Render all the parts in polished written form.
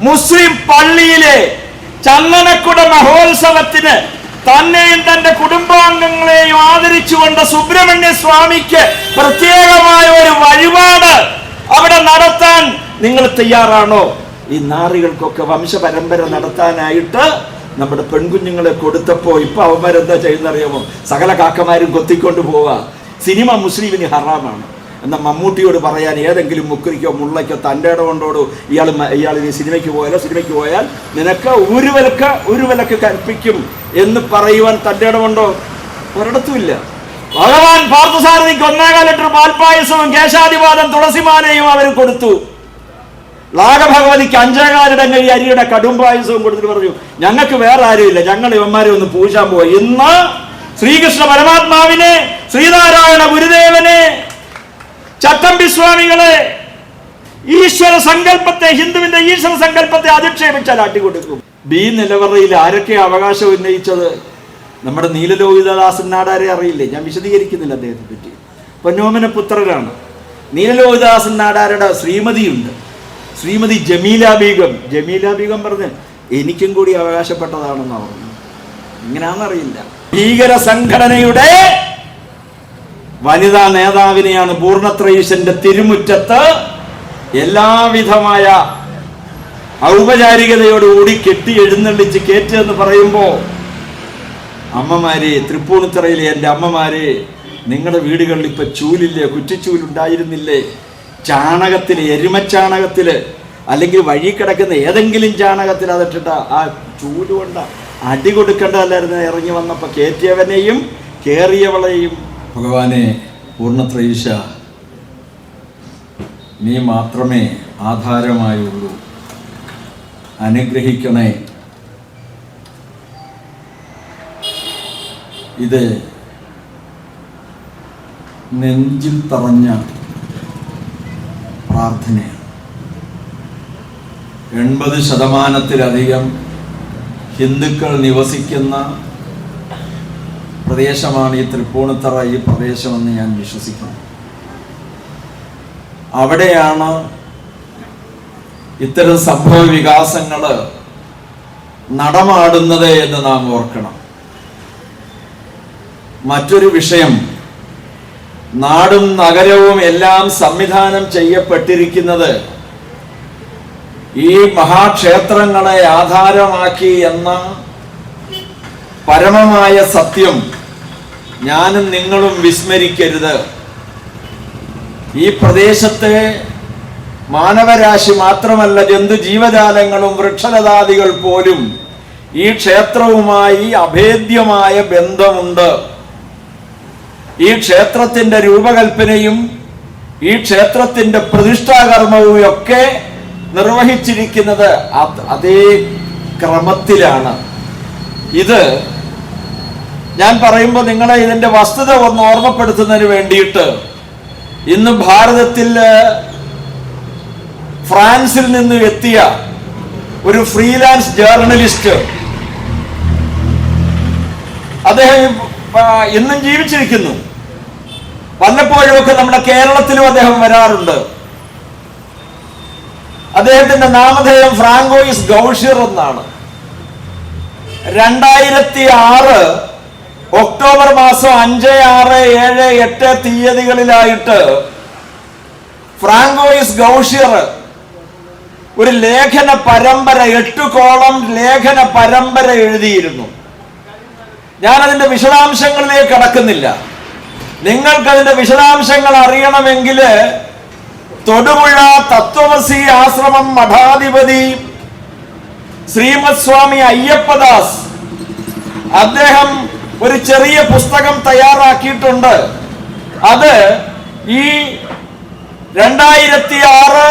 മുസ്ലിം പള്ളിയിലെ ചന്ദനക്കുട മഹോത്സവത്തിന് തന്നെയും തന്റെ കുടുംബാംഗങ്ങളെയും ആദരിച്ചുകൊണ്ട് സുബ്രഹ്മണ്യ സ്വാമിക്ക് പ്രത്യേകമായ ഒരു വഴിപാട് അവിടെ നടത്താൻ നിങ്ങൾ തയ്യാറാണോ? ഈ നാറികൾക്കൊക്കെ വംശപരമ്പര നടത്താനായിട്ട് നമ്മുടെ പെൺകുഞ്ഞുങ്ങളെ കൊടുത്തപ്പോ ഇപ്പൊ അവന്മാരെന്താ ചെയ്യുന്നറിയാമോ? സകല കാക്കമാരും കൊത്തിക്കൊണ്ട് പോവാ. സിനിമ മുസ്ലിമിന് ഹറാമാണ്. എന്നാൽ മമ്മൂട്ടിയോട് പറയാൻ ഏതെങ്കിലും മുക്കരിക്കോ മുള്ളയ്ക്കോ തൻ്റെ ഇടകൊണ്ടോടോ ഇയാൾ സിനിമയ്ക്ക് പോയാൽ നിനക്ക് ഒരു വിലക്ക് കൽപ്പിക്കും എന്ന് പറയുവാൻ തൻ്റെ ഇടകൊണ്ടോ ഒരിടത്തുമില്ല. ഭഗവാൻ പാർത്ഥസാരഥിക്ക് 1.25 ലിറ്റർ പാൽപ്പായസവും കേശാധിപാദം തുളസിമാലയും അവർ കൊടുത്തു. ലാഗഭഗവതിക്ക് 5.25 ഇടങ്ങഴി അരിയുടെ കടും പായസവും കൊടുത്തിട്ട് പറഞ്ഞു, ഞങ്ങൾക്ക് വേറെ ആരുമില്ല, ഞങ്ങൾ ഇവന്മാരെ ഒന്ന് പൂജാൻ പോയി. ഇന്ന് ശ്രീകൃഷ്ണ പരമാത്മാവിനെ, ശ്രീനാരായണ ഗുരുദേവനെ, ചട്ടമ്പി സ്വാമികളെ, ഈശ്വര സങ്കല്പത്തെ, ഹിന്ദുവിന്റെ ഈശ്വര സങ്കല്പത്തെ അധിക്ഷേപിച്ചാൽ അട്ടിക്കൊടുക്കും. ബി നിലവറയിൽ ആരൊക്കെ അവകാശം ഉന്നയിച്ചത്? നമ്മുടെ നീലലോഹിതദാസൻ നാടാരെ അറിയില്ലേ? ഞാൻ വിശദീകരിക്കുന്നില്ല അദ്ദേഹത്തെ പറ്റി. പൊന്നോമന പുത്രരാണ്. നീലലോഹിതദാസൻ നാടാരുടെ ശ്രീമതിയുണ്ട്, ശ്രീമതി ജമീല ബീഗം പറഞ്ഞ് എനിക്കും കൂടി അവകാശപ്പെട്ടതാണെന്നാണ് പറഞ്ഞു. എങ്ങനെയാണെന്നറിയില്ല. ഭീകര സംഘടനയുടെ വനിതാ നേതാവിനെയാണ് പൂർണ്ണത്രയീശന്റെ തിരുമുറ്റത്ത് എല്ലാവിധമായ ഔപചാരികതയോടുകൂടി കെട്ടി എഴുന്നള്ളിച്ച് കയറ്റെന്ന് പറയുമ്പോ, അമ്മമാരെ, തൃപ്പൂണിത്തറയിലെ എൻ്റെ അമ്മമാരെ, നിങ്ങളുടെ വീടുകളിൽ ഇപ്പൊ ചൂലില്ലേ? കുറ്റിച്ചൂലുണ്ടായിരുന്നില്ലേ? ചാണകത്തില്, എരുമച്ചാണകത്തില്, അല്ലെങ്കിൽ വഴി കിടക്കുന്ന ഏതെങ്കിലും ചാണകത്തിൽ അതിട്ടിട്ട ആ ചൂല് കൊണ്ട അടി കൊടുക്കേണ്ടതല്ലായിരുന്നു ഇറങ്ങി വന്നപ്പോ കയറ്റിയവനെയും കേറിയവളെയും. ഭഗവാനെ പൂർണ്ണത്രയീശ, നീ മാത്രമേ ആധാരമായുള്ളൂ, അനുഗ്രഹിക്കണേ. ഇത് നെഞ്ചിൽ തറഞ്ഞ പ്രാർത്ഥനയാണ്. 80% ഹിന്ദുക്കൾ നിവസിക്കുന്ന പ്രദേശമാണ് ഈ തൃപ്പൂണിത്തറ, ഈ പ്രദേശമെന്ന് ഞാൻ വിശ്വസിക്കുന്നു. അവിടെയാണ് ഇത്തരം സംഭവ വികാസങ്ങൾ നടമാടുന്നത് എന്ന് നാം ഓർക്കണം. മറ്റൊരു വിഷയം, നാടും നഗരവും എല്ലാം സംവിധാനം ചെയ്യപ്പെട്ടിരിക്കുന്നത് ഈ മഹാക്ഷേത്രങ്ങളെ ആധാരമാക്കി എന്ന പരമമായ സത്യം ഞാനും നിങ്ങളും വിസ്മരിക്കരുത്. ഈ പ്രദേശത്തെ മാനവരാശി മാത്രമല്ല, ജന്തുജീവജാലങ്ങളും വൃക്ഷലതാദികൾ പോലും ഈ ക്ഷേത്രവുമായി അഭേദ്യമായ ബന്ധമുണ്ട്. ഈ ക്ഷേത്രത്തിന്റെ രൂപകൽപ്പനയും ഈ ക്ഷേത്രത്തിന്റെ പ്രതിഷ്ഠാകർമ്മവും ഒക്കെ നിർവഹിച്ചിരിക്കുന്നത് അതേ ക്രമത്തിലാണ്. ഇത് ഞാൻ പറയുമ്പോൾ നിങ്ങളെ ഇതിന്റെ വസ്തുത ഒന്ന് ഓർമ്മപ്പെടുത്തുന്നതിന് വേണ്ടിയിട്ട്, ഇന്ന് ഭാരതത്തിൽ ഫ്രാൻസിൽ നിന്ന് എത്തിയ ഒരു ഫ്രീലാൻസ് ജേർണലിസ്റ്റ്, അദ്ദേഹം ഇന്നും ജീവിച്ചിരിക്കുന്നു. വല്ലപ്പോഴുമൊക്കെ നമ്മുടെ കേരളത്തിലും അദ്ദേഹം വരാറുണ്ട്. അദ്ദേഹത്തിന്റെ നാമധേയം ഫ്രാങ്കോയിസ് ഗൗഷിർ എന്നാണ്. 2006 ഒക്ടോബർ മാസം 5, 6, 7, 8 തീയതികളിലായിട്ട് ഫ്രാങ്കോയിസ് ഗൗഷിർ ഒരു ലേഖന പരമ്പര, 8 കോളം ലേഖന പരമ്പര എഴുതിയിരുന്നു. ഞാനതിന്റെ വിശദാംശങ്ങളിലേക്ക് കടക്കുന്നില്ല. നിങ്ങൾക്കതിന്റെ വിശദാംശങ്ങൾ അറിയണമെങ്കിൽ തൊടുപുഴ തത്വമസി ആശ്രമം മഠാധിപതി ശ്രീമത് സ്വാമി അയ്യപ്പദാസ്, അദ്ദേഹം ഒരു ചെറിയ പുസ്തകം തയ്യാറാക്കിയിട്ടുണ്ട്. അത് ഈ 2006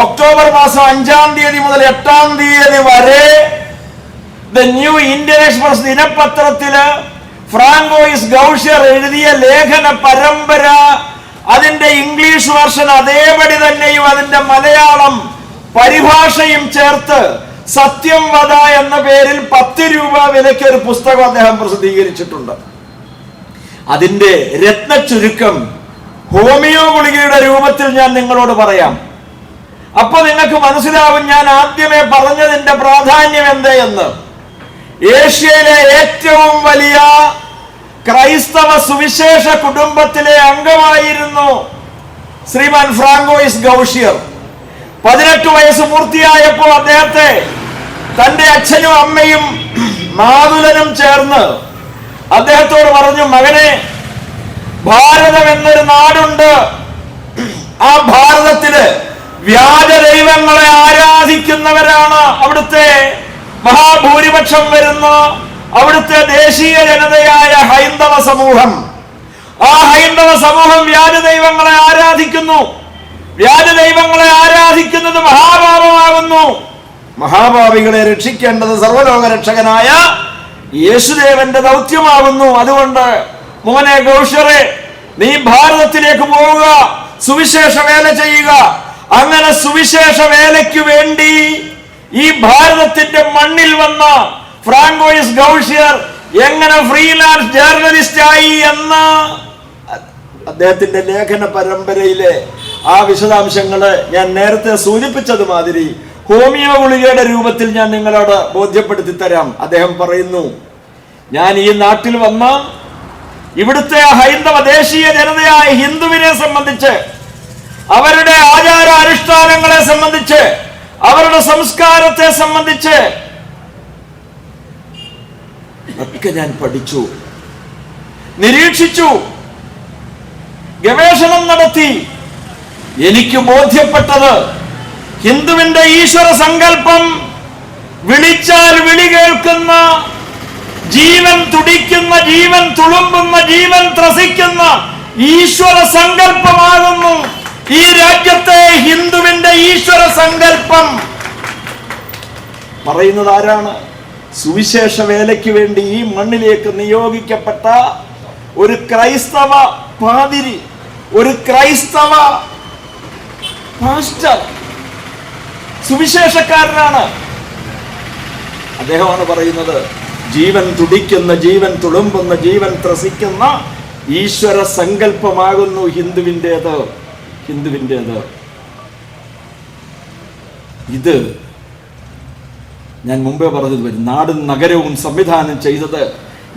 ഒക്ടോബർ മാസം 5-ാം തീയതി മുതൽ 8-ാം തീയതി വരെ ദ ന്യൂ ഇന്ത്യൻ എക്സ്പ്രസ് ദിനപത്രത്തില് ഫ്രാങ്കോയിസ് ഗൗഷിർ എഴുതിയ ലേഖന പരമ്പര, അതിന്റെ ഇംഗ്ലീഷ് വെർഷൻ അതേപടി തന്നെയും അതിന്റെ മലയാളം പരിഭാഷയും ചേർത്ത് സത്യം വധ എന്ന പേരിൽ 10 രൂപ വിലയ്ക്ക് ഒരു പുസ്തകം അദ്ദേഹം പ്രസിദ്ധീകരിച്ചിട്ടുണ്ട്. അതിന്റെ രത്ന ചുരുക്കം ഹോമിയോ ഗുളികയുടെ രൂപത്തിൽ ഞാൻ നിങ്ങളോട് പറയാം. അപ്പൊ നിങ്ങൾക്ക് മനസ്സിലാവും ഞാൻ ആദ്യമേ പറഞ്ഞതിന്റെ പ്രാധാന്യം എന്തെന്ന്. ഏഷ്യയിലെ ഏറ്റവും വലിയ ക്രൈസ്തവ സുവിശേഷ കുടുംബത്തിലെ അംഗമായിരുന്നു ശ്രീമാൻ ഫ്രാങ്കോയിസ് ഗൗഷിയർ. 18 വയസ്സ് പൂർത്തിയായപ്പോൾ അദ്ദേഹത്തെ തന്റെ അച്ഛനും അമ്മയും മാതുലനും ചേർന്ന് അദ്ദേഹത്തോട് പറഞ്ഞു, മകനെ, ഭാരതം എന്നൊരു നാടുണ്ട്. ആ ഭാരതത്തില് വ്യാജ ദൈവങ്ങളെ ആരാധിക്കുന്നവരാണ് അവിടുത്തെ മഹാഭൂരിപക്ഷം വരുന്ന അവിടുത്തെ ദേശീയ ജനതയായ ഹൈന്ദവ സമൂഹം. ആ ഹൈന്ദവ സമൂഹം വ്യാജ ദൈവങ്ങളെ ആരാധിക്കുന്നു. വ്യാജ ദൈവങ്ങളെ ആരാധിക്കുന്നത് മഹാപാപമാകുന്നു. മഹാപാപികളെ രക്ഷിക്കേണ്ടത് സർവ്വലോക രക്ഷകനായ യേശുദേവന്റെ ദൗത്യമാകുന്നു. അതുകൊണ്ട് മോനെ ഗൗഷറെ, നീ ഭാരതത്തിലേക്ക് പോവുക, സുവിശേഷ വേല ചെയ്യുക. അങ്ങനെ സുവിശേഷ വേലയ്ക്ക് വേണ്ടി ഈ ഭാരതത്തിന്റെ മണ്ണിൽ വന്ന ഫ്രാങ്കോയിസ് ഗൗഷിയർ എങ്ങനെ ഫ്രീലാൻസ് ജേർണലിസ്റ്റ് ആയി എന്ന അദ്ദേഹത്തിന്റെ ലേഖന പരമ്പരയിലെ ആ വിശദാംശങ്ങള് ഞാൻ നേരത്തെ സൂചിപ്പിച്ചത് മാതിരി ഹോമിയോ ഗുളികയുടെ രൂപത്തിൽ ഞാൻ നിങ്ങളോട് ബോധ്യപ്പെടുത്തി തരാം. അദ്ദേഹം പറയുന്നു, ഞാൻ ഈ നാട്ടിൽ വന്ന ഇവിടുത്തെ ഹൈന്ദവ ദേശീയ ജനതയായ ഹിന്ദുവിനെ സംബന്ധിച്ച്, അവരുടെ ആചാര അനുഷ്ഠാനങ്ങളെ സംബന്ധിച്ച്, അവരുടെ സംസ്കാരത്തെ സംബന്ധിച്ച് ഒക്കെ ഞാൻ പഠിച്ചു, നിരീക്ഷിച്ചു, ഗവേഷണം നടത്തി. എനിക്ക് ബോധ്യപ്പെട്ടത് ഹിന്ദുവിന്റെ ഈശ്വര സങ്കല്പം വിളിച്ചാൽ വിളി കേൾക്കുന്ന, ജീവൻ തുടിക്കുന്ന, ജീവൻ തുളുമ്പുന്ന, ജീവൻ ത്രസിക്കുന്ന ഈശ്വര സങ്കല്പമാകുന്നു ഈ രാജ്യത്തെ ഹിന്ദുവിന്റെ ഈശ്വര സങ്കല്പം. പറയുന്നത് ആരാണ്? സുവിശേഷ വേലയ്ക്ക് വേണ്ടി ഈ മണ്ണിലേക്ക് നിയോഗിക്കപ്പെട്ട ഒരു ക്രൈസ്തവ പാതിരി, ഒരു ക്രൈസ്തവ പാസ്റ്റർ, സുവിശേഷക്കാരനാണ്. അദ്ദേഹമാണ് പറയുന്നത്, ജീവൻ തുടിക്കുന്ന, ജീവൻ തുളുമ്പുന്ന, ജീവൻ ത്രസിക്കുന്ന ഈശ്വര സങ്കല്പമാകുന്നു ഹിന്ദുവിൻ്റേത്. ഇത് ഞാൻ മുമ്പേ പറഞ്ഞത് വരും. നാടും നഗരവും സംവിധാനം ചെയ്തത്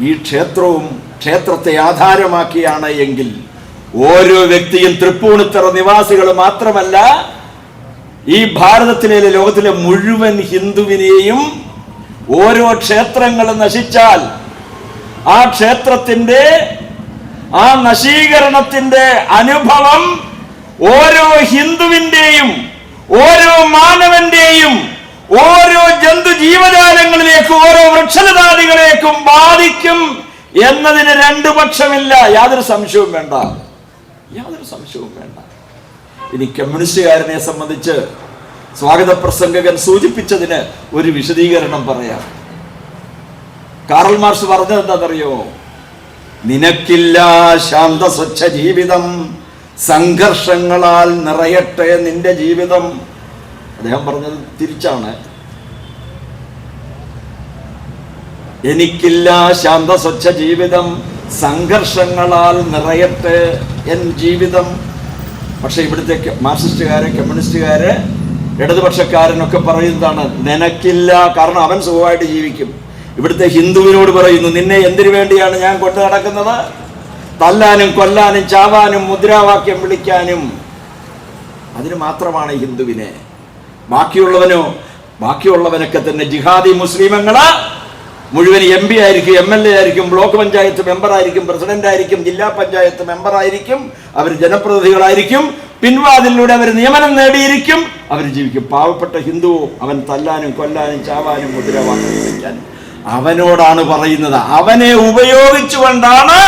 ഈ ക്ഷേത്രത്തെ ആധാരമാക്കിയാണ് എങ്കിൽ ഓരോ വ്യക്തിയും, തൃപ്പൂണിത്തറ നിവാസികൾ മാത്രമല്ല, ഈ ഭാരതത്തിലെ, ലോകത്തിലെ മുഴുവൻ ഹിന്ദുവിനെയും ഓരോ ക്ഷേത്രങ്ങൾ നശിച്ചാൽ ആ ക്ഷേത്രത്തിന്റെ, ആ നശീകരണത്തിന്റെ അനുഭവം ഓരോ ഹിന്ദുവിന്റെയും, ഓരോ മാനവന്റെയും, ഓരോ ജന്തു ജീവജാലങ്ങളിലേക്കും, ഓരോ വൃക്ഷലതാദികളേക്കും ബാധിക്കും എന്നതിന് രണ്ടു പക്ഷമില്ല. യാതൊരു സംശയവും വേണ്ട. ഇനി കമ്മ്യൂണിസ്റ്റുകാരനെ സംബന്ധിച്ച് സ്വാഗത പ്രസംഗകൻ സൂചിപ്പിച്ചതിന് ഒരു വിശദീകരണം പറയാം. കാറൽ മാർക്സ് പറഞ്ഞത് എന്താണെന്നറിയോ? നിനക്കില്ല ശാന്ത സ്വച്ഛ ജീവിതം, സംഘർഷങ്ങളാൽ നിറയട്ടെ നിന്റെ ജീവിതം. അദ്ദേഹം പറഞ്ഞത് തിരിച്ചാണ്. എനിക്കില്ല ശാന്ത സ്വച്ഛ ജീവിതം, സംഘർഷങ്ങളാൽ നിറയട്ടെ എൻ ജീവിതം. പക്ഷെ ഇവിടുത്തെ മാർക്സിസ്റ്റുകാര്, കമ്മ്യൂണിസ്റ്റുകാര്, ഇടതുപക്ഷക്കാരനൊക്കെ പറയുന്നതാണ് നിനക്കില്ല, കാരണം അവൻ സുഖമായിട്ട് ജീവിക്കും. ഇവിടുത്തെ ഹിന്ദുവിനോട് പറയുന്നു, നിന്നെ എന്തിനു വേണ്ടിയാണ് ഞാൻ കൊണ്ടു നടക്കുന്നത്? തല്ലാനും കൊല്ലാനും ചാവാനും മുദ്രാവാക്യം വിളിക്കാനും. അതിന് മാത്രമാണ് ഹിന്ദുവിനെ. ബാക്കിയുള്ളവനൊക്കെ തന്നെ ജിഹാദി മുസ്ലിമങ്ങള് മുഴുവൻ MP ആയിരിക്കും, MLA ആയിരിക്കും, ബ്ലോക്ക് പഞ്ചായത്ത് മെമ്പറായിരിക്കും, പ്രസിഡന്റ് ആയിരിക്കും, ജില്ലാ പഞ്ചായത്ത് മെമ്പറായിരിക്കും, അവർ ജനപ്രതിനിധികളായിരിക്കും, പിൻവാതിലൂടെ അവർ നിയമനം നേടിയിരിക്കും, അവർ ജീവിക്കും. പാവപ്പെട്ട ഹിന്ദുവോ അവൻ തല്ലാനും കൊല്ലാനും ചാവാനും മുദ്രാവാക്യം വിളിക്കാനും. അവനോടാണ് പറയുന്നത്. അവനെ ഉപയോഗിച്ചുകൊണ്ടാണ്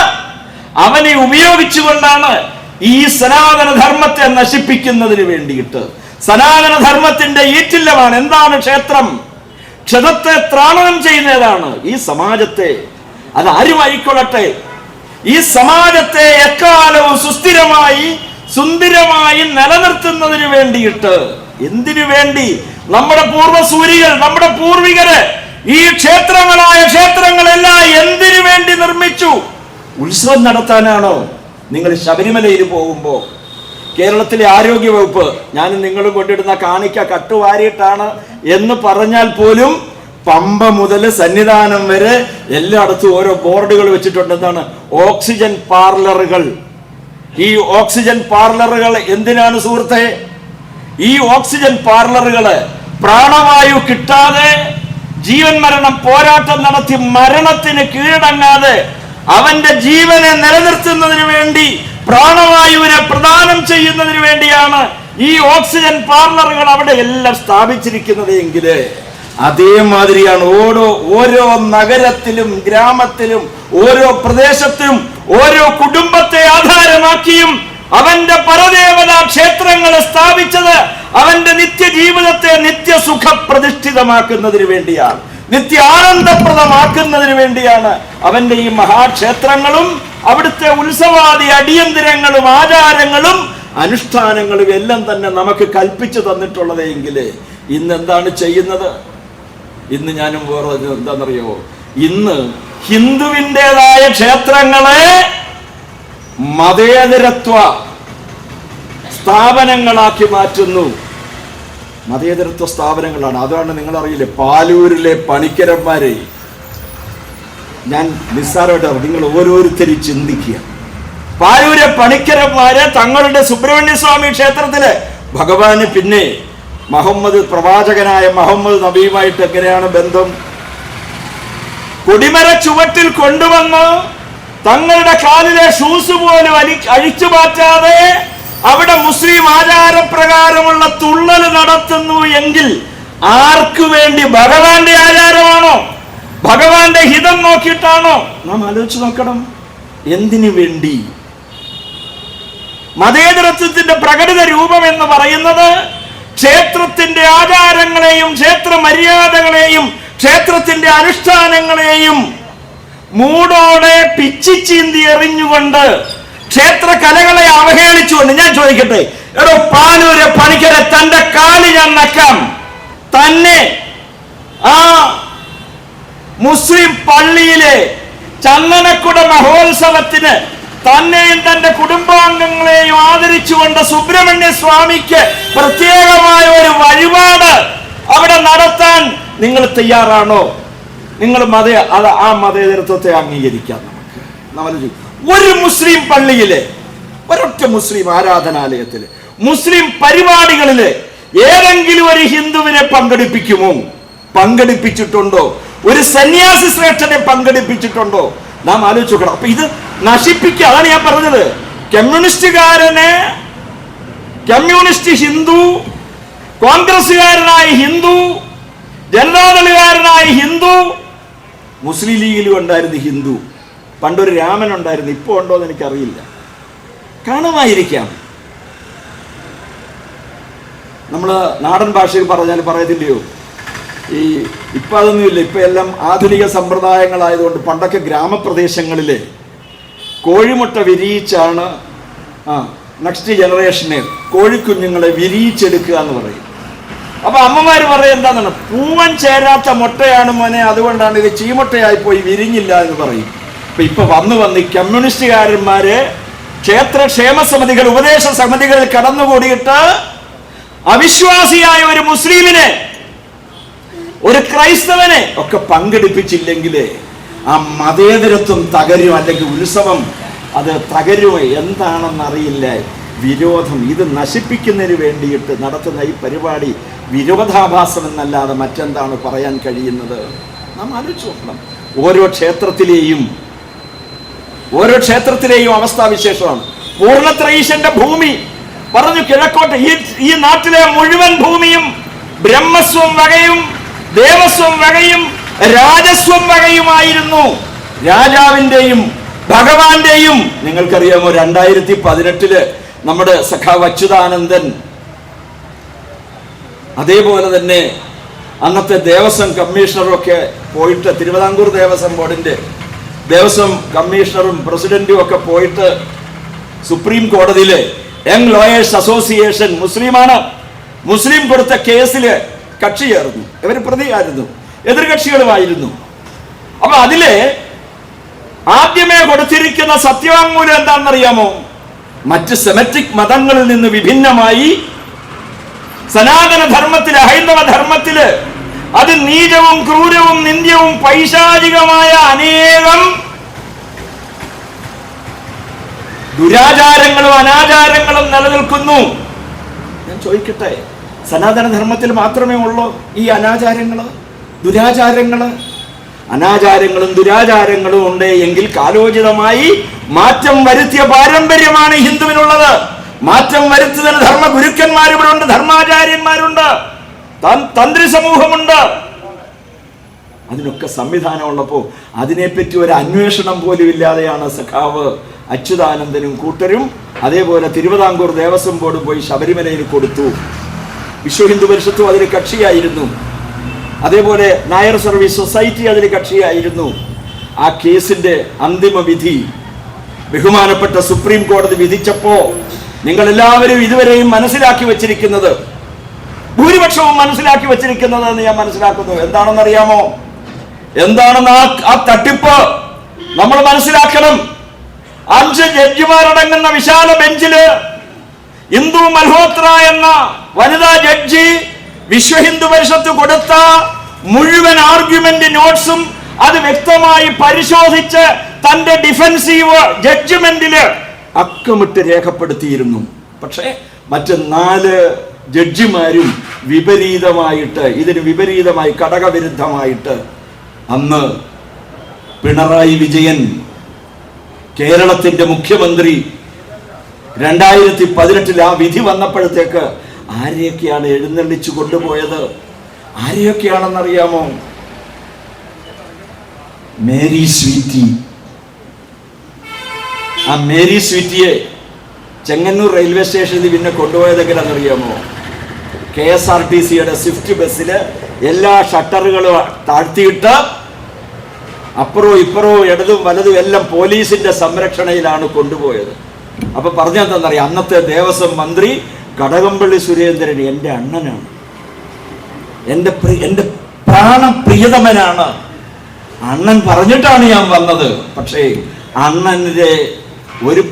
ഈ സനാതന ധർമ്മത്തെ നശിപ്പിക്കുന്നതിന് വേണ്ടിയിട്ട്. സനാതന ധർമ്മത്തിന്റെ ഈറ്റില്ലമാണ് എന്താണ് ക്ഷേത്രം? ക്ഷതത്തെ ത്രാണനം ചെയ്യുന്നതാണ് ഈ സമാജത്തെ. അത് ആരുമായിക്കൊള്ളട്ടെ, ഈ സമാജത്തെ എക്കാലവും സുസ്ഥിരമായി സുന്ദരമായി നിലനിർത്തുന്നതിന് വേണ്ടിയിട്ട്. എന്തിനു വേണ്ടി? നമ്മുടെ പൂർവ്വസൂരികൾ, നമ്മുടെ പൂർവികര് ഈ ക്ഷേത്രങ്ങളെല്ലാം എന്തിനു വേണ്ടി നിർമ്മിച്ചു? ഉത്സവം നടത്താനാണോ? നിങ്ങൾ ശബരിമലയിൽ പോകുമ്പോ കേരളത്തിലെ ആരോഗ്യ വകുപ്പ്, ഞാനും നിങ്ങളും കൊണ്ടിടുന്ന കാണിക്ക കട്ടുവാരിയിട്ടാണ് എന്ന് പറഞ്ഞാൽ പോലും പമ്പ മുതൽ സന്നിധാനം വരെ എല്ലായിടത്തും ഓരോ ബോർഡുകൾ വെച്ചിട്ടുണ്ട്. എന്താണ്? ഓക്സിജൻ പാർലറുകൾ. ഈ ഓക്സിജൻ പാർലറുകൾ എന്തിനാണ് സുഹൃത്തെ? ഈ ഓക്സിജൻ പാർലറുകള് പ്രാണവായു കിട്ടാതെ ജീവൻ മരണം പോരാട്ടം നടത്തി മരണത്തിന് കീഴടങ്ങാതെ അവന്റെ ജീവനെ നിലനിർത്തുന്നതിന് വേണ്ടി പ്രാണവായുവിനെ പ്രദാനം ചെയ്യുന്നതിന് വേണ്ടിയാണ് ഈ ഓക്സിജൻ പാർലറുകൾ അവിടെ എല്ലാം സ്ഥാപിച്ചിരിക്കുന്നത് എങ്കില് അതേമാതിരിയാണ് ഓരോ നഗരത്തിലും ഗ്രാമത്തിലും ഓരോ പ്രദേശത്തിലും ഓരോ കുടുംബത്തെ ആധാരമാക്കിയും അവന്റെ പരദേവതാ ക്ഷേത്രങ്ങളെ സ്ഥാപിച്ചത് അവന്റെ നിത്യജീവിതത്തെ നിത്യസുഖ പ്രതിഷ്ഠിതമാക്കുന്നതിന് വേണ്ടിയാണ്, നിത്യ ആനന്ദപ്രദമാക്കുന്നതിന് വേണ്ടിയാണ് അവന്റെ ഈ മഹാക്ഷേത്രങ്ങളും അവിടുത്തെ ഉത്സവാദി അടിയന്തരങ്ങളും ആചാരങ്ങളും അനുഷ്ഠാനങ്ങളും എല്ലാം തന്നെ നമുക്ക് കൽപ്പിച്ചു തന്നിട്ടുള്ളത്. എങ്കില് ഇന്ന് എന്താണ് ചെയ്യുന്നത്? ഇന്ന് ഞാനും വേറെ എന്താണെന്നറിയോ, ഇന്ന് ഹിന്ദുവിൻ്റെതായ ക്ഷേത്രങ്ങളെ മതേതരത്വ സ്ഥാപനങ്ങളാക്കി മാറ്റുന്നു. മതേതരത്വ സ്ഥാപനങ്ങളാണ്. അതാണ് നിങ്ങൾ അറിയില്ലേ, പാലൂരിലെ പണിക്കരന്മാരെ ഞാൻ നിസ്സാരമായിട്ട് നിങ്ങൾ ഓരോരുത്തരും ചിന്തിക്കുക. പാലൂരെ പണിക്കരന്മാരെ തങ്ങളുടെ സുബ്രഹ്മണ്യ സ്വാമി ക്ഷേത്രത്തില് ഭഗവാന് പിന്നെ പ്രവാചകനായ മുഹമ്മദ് നബിയുമായിട്ട് എങ്ങനെയാണ് ബന്ധം? കൊടിമര ചുവട്ടിൽ കൊണ്ടുവന്ന് തങ്ങളുടെ കാലിലെ ഷൂസ് പോലും അഴിച്ചു മാറ്റാതെ അവിടെ മുസ്ലിം ആചാരപ്രകാരമുള്ള തുള്ളൽ നടത്തുന്നു എങ്കിൽ ആർക്കു വേണ്ടി? ഭഗവാന്റെ ആചാരമാണോ? ഭഗവാന്റെ ഹിതം നോക്കിയിട്ടാണോ? നാം ആലോചിച്ച് നോക്കണം. എന്തിനു വേണ്ടി? മതേതരത്വത്തിന്റെ പ്രകടിത രൂപം എന്ന് പറയുന്നത് ക്ഷേത്രത്തിന്റെ ആചാരങ്ങളെയും ക്ഷേത്ര മര്യാദകളെയും ക്ഷേത്രത്തിന്റെ അനുഷ്ഠാനങ്ങളെയും മൂടോടെ പിച്ചിച്ചീന്തി എറിഞ്ഞുകൊണ്ട് ക്ഷേത്ര കലകളെ അവഹേളിച്ചുകൊണ്ട്, ഞാൻ ചോദിക്കട്ടെ, എടോ പാലൂരെ പണിക്കരെ തന്റെ കാല് ഞാൻ നക്കാം, തന്നെ ആ മുസ്ലിം പള്ളിയിലെ ചന്ദനക്കുട മഹോത്സവത്തിന് തന്നെയും തന്റെ കുടുംബാംഗങ്ങളെയും ആദരിച്ചുകൊണ്ട് സുബ്രഹ്മണ്യ സ്വാമിക്ക് പ്രത്യേകമായ ഒരു വഴിപാട് അവിടെ നടത്താൻ നിങ്ങൾ തയ്യാറാണോ? നിങ്ങൾ ആ മതേതരത്വത്തെ അംഗീകരിക്കാം. നമുക്ക് ഒരു മുസ്ലിം പള്ളിയിലെ ഒരൊറ്റ മുസ്ലിം ആരാധനാലയത്തില് മുസ്ലിം പരിപാടികളില് ഏതെങ്കിലും ഒരു ഹിന്ദുവിനെ പങ്കെടുപ്പിക്കുമോ? പങ്കെടുപ്പിച്ചിട്ടുണ്ടോ? ഒരു സന്യാസി ശ്രേഷ്ഠനെ പങ്കെടുപ്പിച്ചിട്ടുണ്ടോ? നാം ആലോചിച്ച് നോക്കണം. അപ്പൊ ഇത് നശിപ്പിക്കുക. അതാണ് ഞാൻ പറഞ്ഞത്. കമ്മ്യൂണിസ്റ്റ് ഹിന്ദു, കോൺഗ്രസുകാരനായ ഹിന്ദു, ജനതാദളുകാരനായ ഹിന്ദു, മുസ്ലിം ലീഗിലും ഉണ്ടായിരുന്നു ഹിന്ദു. പണ്ടൊരു രാമൻ ഉണ്ടായിരുന്നു, ഇപ്പൊ ഉണ്ടോ എന്ന് എനിക്കറിയില്ല, കാണുമായിരിക്കാം. നമ്മള് നാടൻ ഭാഷയിൽ പറഞ്ഞാൽ പറയത്തില്ലയോ, ഇപ്പൊ അതൊന്നുമില്ല. ഇപ്പൊ എല്ലാം ആധുനിക സമ്പ്രദായങ്ങളായതുകൊണ്ട് പണ്ടൊക്കെ ഗ്രാമപ്രദേശങ്ങളില് കോഴിമുട്ട വിരിയിച്ചാണ് നെക്സ്റ്റ് ജനറേഷന് കോഴിക്കുഞ്ഞുങ്ങളെ വിരിയിച്ചെടുക്കുക എന്ന് പറയും. അപ്പൊ അമ്മമാര് പറയും എന്താണെന്ന്, പൂവൻ ചേരാത്ത മുട്ടയാണ് മോനെ, അതുകൊണ്ടാണ് ഇത് ചീമുട്ടയായി പോയി വിരിഞ്ഞില്ല എന്ന് പറയും. ഇപ്പൊ വന്ന് ഈ കമ്മ്യൂണിസ്റ്റുകാരന്മാര് ക്ഷേത്രക്ഷേമ സമിതികൾ, ഉപദേശ സമിതികളിൽ കടന്നുകൂടിയിട്ട് അവിശ്വാസിയായ ഒരു മുസ്ലിമിനെ, ഒരു ക്രൈസ്തവനെ ഒക്കെ പങ്കെടുപ്പിച്ചില്ലെങ്കിൽ ആ മതേതരത്വം തകരും, അല്ലെങ്കിൽ ഉത്സവം അത് തകരും. എന്താണെന്നറിയില്ല. വിരോധം, ഇത് നശിപ്പിക്കുന്നതിന് വേണ്ടിയിട്ട് നടത്തുന്ന ഈ പരിപാടി വിരോധാഭാസം എന്നല്ലാതെ മറ്റെന്താണ് പറയാൻ കഴിയുന്നത്? നാം ആലോചിച്ച് നോക്കണം. ഓരോ ക്ഷേത്രത്തിലെയും അവസ്ഥാവിശേഷമാണ്. പൂർണ്ണത്രയീശന്റെ ഭൂമി പറഞ്ഞു കിഴക്കോട്ട് ഈ നാട്ടിലെ മുഴുവൻ ഭൂമിയും ബ്രഹ്മസ്വം വകയും ദേവസ്വം വകയും രാജസ്വം വകയുമായിരുന്നു. രാജാവിന്റെയും ഭഗവാന്റെയും. നിങ്ങൾക്കറിയാമോ, 2018 നമ്മുടെ സഖാവ് അച്യുതാനന്ദൻ, അതേപോലെ തന്നെ അന്നത്തെ ദേവസ്വം കമ്മീഷണറും ഒക്കെ പോയിട്ട്, തിരുവിതാംകൂർ ദേവസ്വം ബോർഡിന്റെ ദേവസ്വം കമ്മീഷണറും പ്രസിഡന്റും ഒക്കെ പോയിട്ട് സുപ്രീം കോടതിയിലെ യങ് ലോയേഴ്സ് അസോസിയേഷൻ, മുസ്ലിമാണ്, മുസ്ലിം കൊടുത്ത കേസില് കക്ഷി ചേർന്നു. ഇവര് പ്രതിയായിരുന്നു, എതിർകക്ഷികളുമായിരുന്നു. അപ്പൊ അതില് ആദ്യമേ കൊടുത്തിരിക്കുന്ന സത്യവാങ്മൂലം എന്താണെന്നറിയാമോ? മറ്റ് സെമറ്റിക് മതങ്ങളിൽ നിന്ന് വിഭിന്നമായി സനാതന ധർമ്മത്തില്, ഹൈന്ദവ ധർമ്മത്തില് അത് നീചവും ക്രൂരവും നിന്ദ്യവും പൈശാചികമായ അനേകം ദുരാചാരങ്ങളും അനാചാരങ്ങളും നിലനിൽക്കുന്നു. ഞാൻ ചോദിക്കട്ടെ, സനാതന ധർമ്മത്തിൽ മാത്രമേ ഉള്ളൂ ഈ അനാചാരങ്ങള്, ദുരാചാരങ്ങള്? അനാചാരങ്ങളും ദുരാചാരങ്ങളും ഉണ്ട് എങ്കിൽ കാലോചിതമായി മാറ്റം വരുത്തിയ പാരമ്പര്യമാണ് ഹിന്ദുവിനുള്ളത്. മാറ്റം വരുത്തുന്നതിന് ധർമ്മ ഗുരുക്കന്മാരിവിടുണ്ട്, ധർമാചാര്യന്മാരുണ്ട്, തന്ത്രി സമൂഹമുണ്ട്. അതിനൊക്കെ സംവിധാനമുള്ളപ്പോൾ അതിനെപ്പറ്റി ഒരു അന്വേഷണം പോലും ഇല്ലാതെയാണ് സഖാവ് അച്യുതാനന്ദനും കൂട്ടരും അതേപോലെ തിരുവിതാംകൂർ ദേവസ്വം ബോർഡ് പോയി ശബരിമലയിൽ കൊടുത്തു. വിശ്വ ഹിന്ദു പരിഷത്തും അതിന് കക്ഷിയായിരുന്നു, അതേപോലെ നായർ സർവീസ് സൊസൈറ്റി അതിന് കക്ഷിയായിരുന്നു. ആ കേസിന്റെ അന്തിമ വിധി ബഹുമാനപ്പെട്ട സുപ്രീം കോടതി വിധിച്ചപ്പോ നിങ്ങൾ എല്ലാവരും ഇതുവരെയും മനസ്സിലാക്കി വെച്ചിരിക്കുന്നത്, ഭൂരിപക്ഷവും മനസ്സിലാക്കി വെച്ചിരിക്കുന്നത് എന്ന് ഞാൻ മനസ്സിലാക്കുന്നു. എന്താണെന്നറിയാമോ? എന്താണെന്ന് ആ തട്ടിപ്പ് നമ്മൾ മനസ്സിലാക്കണം. 5 ജഡ്ജിമാരടങ്ങുന്ന വിശാല ബെഞ്ചില് ഇന്ദു മൽഹോത്ര എന്ന വനിതാ ജഡ്ജി വിശ്വ ഹിന്ദു പരിഷത്ത് കൊടുത്ത മുഴുവൻ ആർഗ്യുമെന്റ് നോട്ട്സും അത് വ്യക്തമായി പരിശോധിച്ച് തന്റെ ഡിഫെൻസീവ് ജഡ്ജ്മെന്റില് അക്കമിട്ട് രേഖപ്പെടുത്തിയിരുന്നു. പക്ഷേ മറ്റ് 4 ജഡ്ജിമാരും വിപരീതമായിട്ട്, ഇതിന് വിപരീതമായി ഘടകവിരുദ്ധമായിട്ട് അന്ന് പിണറായി വിജയൻ കേരളത്തിന്റെ മുഖ്യമന്ത്രി 2018 ആ വിധി വന്നപ്പോഴത്തേക്ക് ആരെയൊക്കെയാണ് എഴുന്നള്ളിച്ചു കൊണ്ടുപോയത്? ആരെയൊക്കെയാണെന്നറിയാമോ? മേരി സ്വീറ്റി. ആ മേരി സ്വീറ്റിയെ ചെങ്ങന്നൂർ റെയിൽവേ സ്റ്റേഷനിൽ പിന്നെ കൊണ്ടുപോയത് എങ്ങനെയാണെന്നറിയാമോ? KSRTCയുടെ സ്വിഫ്റ്റ് ബസ്സില് എല്ലാ ഷട്ടറുകളും താഴ്ത്തിയിട്ട് അപ്പുറവും ഇപ്പുറവും ഇടതും വലതും എല്ലാം പോലീസിന്റെ സംരക്ഷണയിലാണ് കൊണ്ടുപോയത്. അപ്പൊ പറഞ്ഞെന്താണെന്നറിയാം, അന്നത്തെ ദേവസ്വം മന്ത്രി കടകംപള്ളി സുരേന്ദ്രൻ എൻ്റെ അണ്ണനാണ്, എൻ്റെ പ്രാണപ്രിയതമനാണ്. അണ്ണൻ പറഞ്ഞിട്ടാണ് ഞാൻ വന്നത്. പക്ഷേ അണ്ണന്റെ ഒരു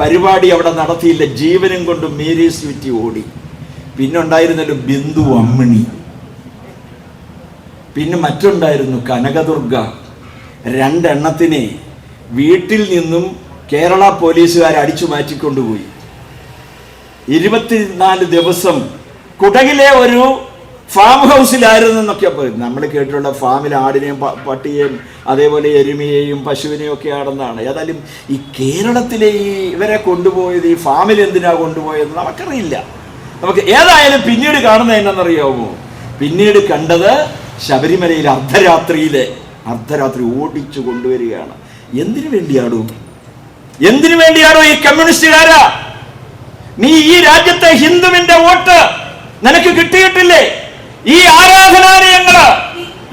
പരിപാടി അവിടെ നടത്തിയില്ല. ജീവനും കൊണ്ട് മേരി സ്വീറ്റി ഓടി. പിന്നെ ഉണ്ടായിരുന്നല്ലോ ബിന്ദു അമ്മിണി, പിന്നെ മറ്റുണ്ടായിരുന്നു കനകദുർഗ. 2 എണ്ണത്തിനെ വീട്ടിൽ നിന്നും കേരള പോലീസുകാർ അടിച്ചു മാറ്റിക്കൊണ്ടുപോയി. 24 ദിവസം കുടകിലെ ഒരു ഫാം ഹൗസിലായിരുന്നു എന്നൊക്കെ പറയും. നമ്മൾ കേട്ടിട്ടുള്ള ഫാമിൽ ആടിനെയും പട്ടിയെയും അതേപോലെ എരുമയെയും പശുവിനെയും ഒക്കെ ആണെന്നാണ്. ഏതായാലും ഈ കേരളത്തിലെ ഇവരെ കൊണ്ടുപോയത്, ഈ ഫാമിൽ എന്തിനാ കൊണ്ടുപോയത് നമുക്കറിയില്ല. നമുക്ക് ഏതായാലും പിന്നീട് കാണുന്നത് എന്നാണെന്നറിയാമോ? പിന്നീട് കണ്ടത് ശബരിമലയിൽ അർദ്ധരാത്രി ഓടിച്ചു കൊണ്ടുവരികയാണ്. എന്തിനു വേണ്ടിയാണോ ഈ കമ്മ്യൂണിസ്റ്റുകാരാ? നീ ഈ രാജ്യത്തെ ഹിന്ദുവിന്റെ വോട്ട് നിനക്ക് കിട്ടിയിട്ടില്ലേ? ഈ ആരാധനാലയങ്ങള്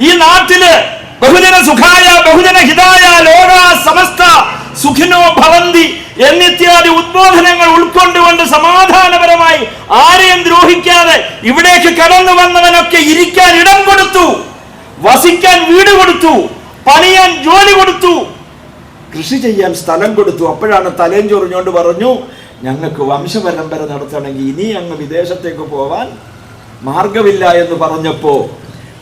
ഈ നാട്ടില് ബഹുജന സുഖായ ബഹുജന ഹിതായ ലോക സമസ്ത സുഖിനോ ഭവന്തി എന്നിത്യാദി ഉദ്ബോധനങ്ങൾ ഉൾക്കൊണ്ടുകൊണ്ട് സമാധാനപരമായി ആരെയും ദ്രോഹിക്കാതെ ഇവിടേക്ക് കടന്നു വന്നവനൊക്കെ ഇരിക്കാൻ ഇടം കൊടുത്തു, വസിക്കാൻ വീട് കൊടുത്തു, പണിയാൻ ജോലി കൊടുത്തു, കൃഷി ചെയ്യാൻ സ്ഥലം കൊടുത്തു. അപ്പോഴാണ് തലയും ചൊറിഞ്ഞുകൊണ്ട് പറഞ്ഞു, ഞങ്ങൾക്ക് വംശപരമ്പര നടത്തണമെങ്കിൽ ഇനി അങ്ങ് വിദേശത്തേക്ക് പോവാൻ മാർഗമില്ല എന്ന് പറഞ്ഞപ്പോ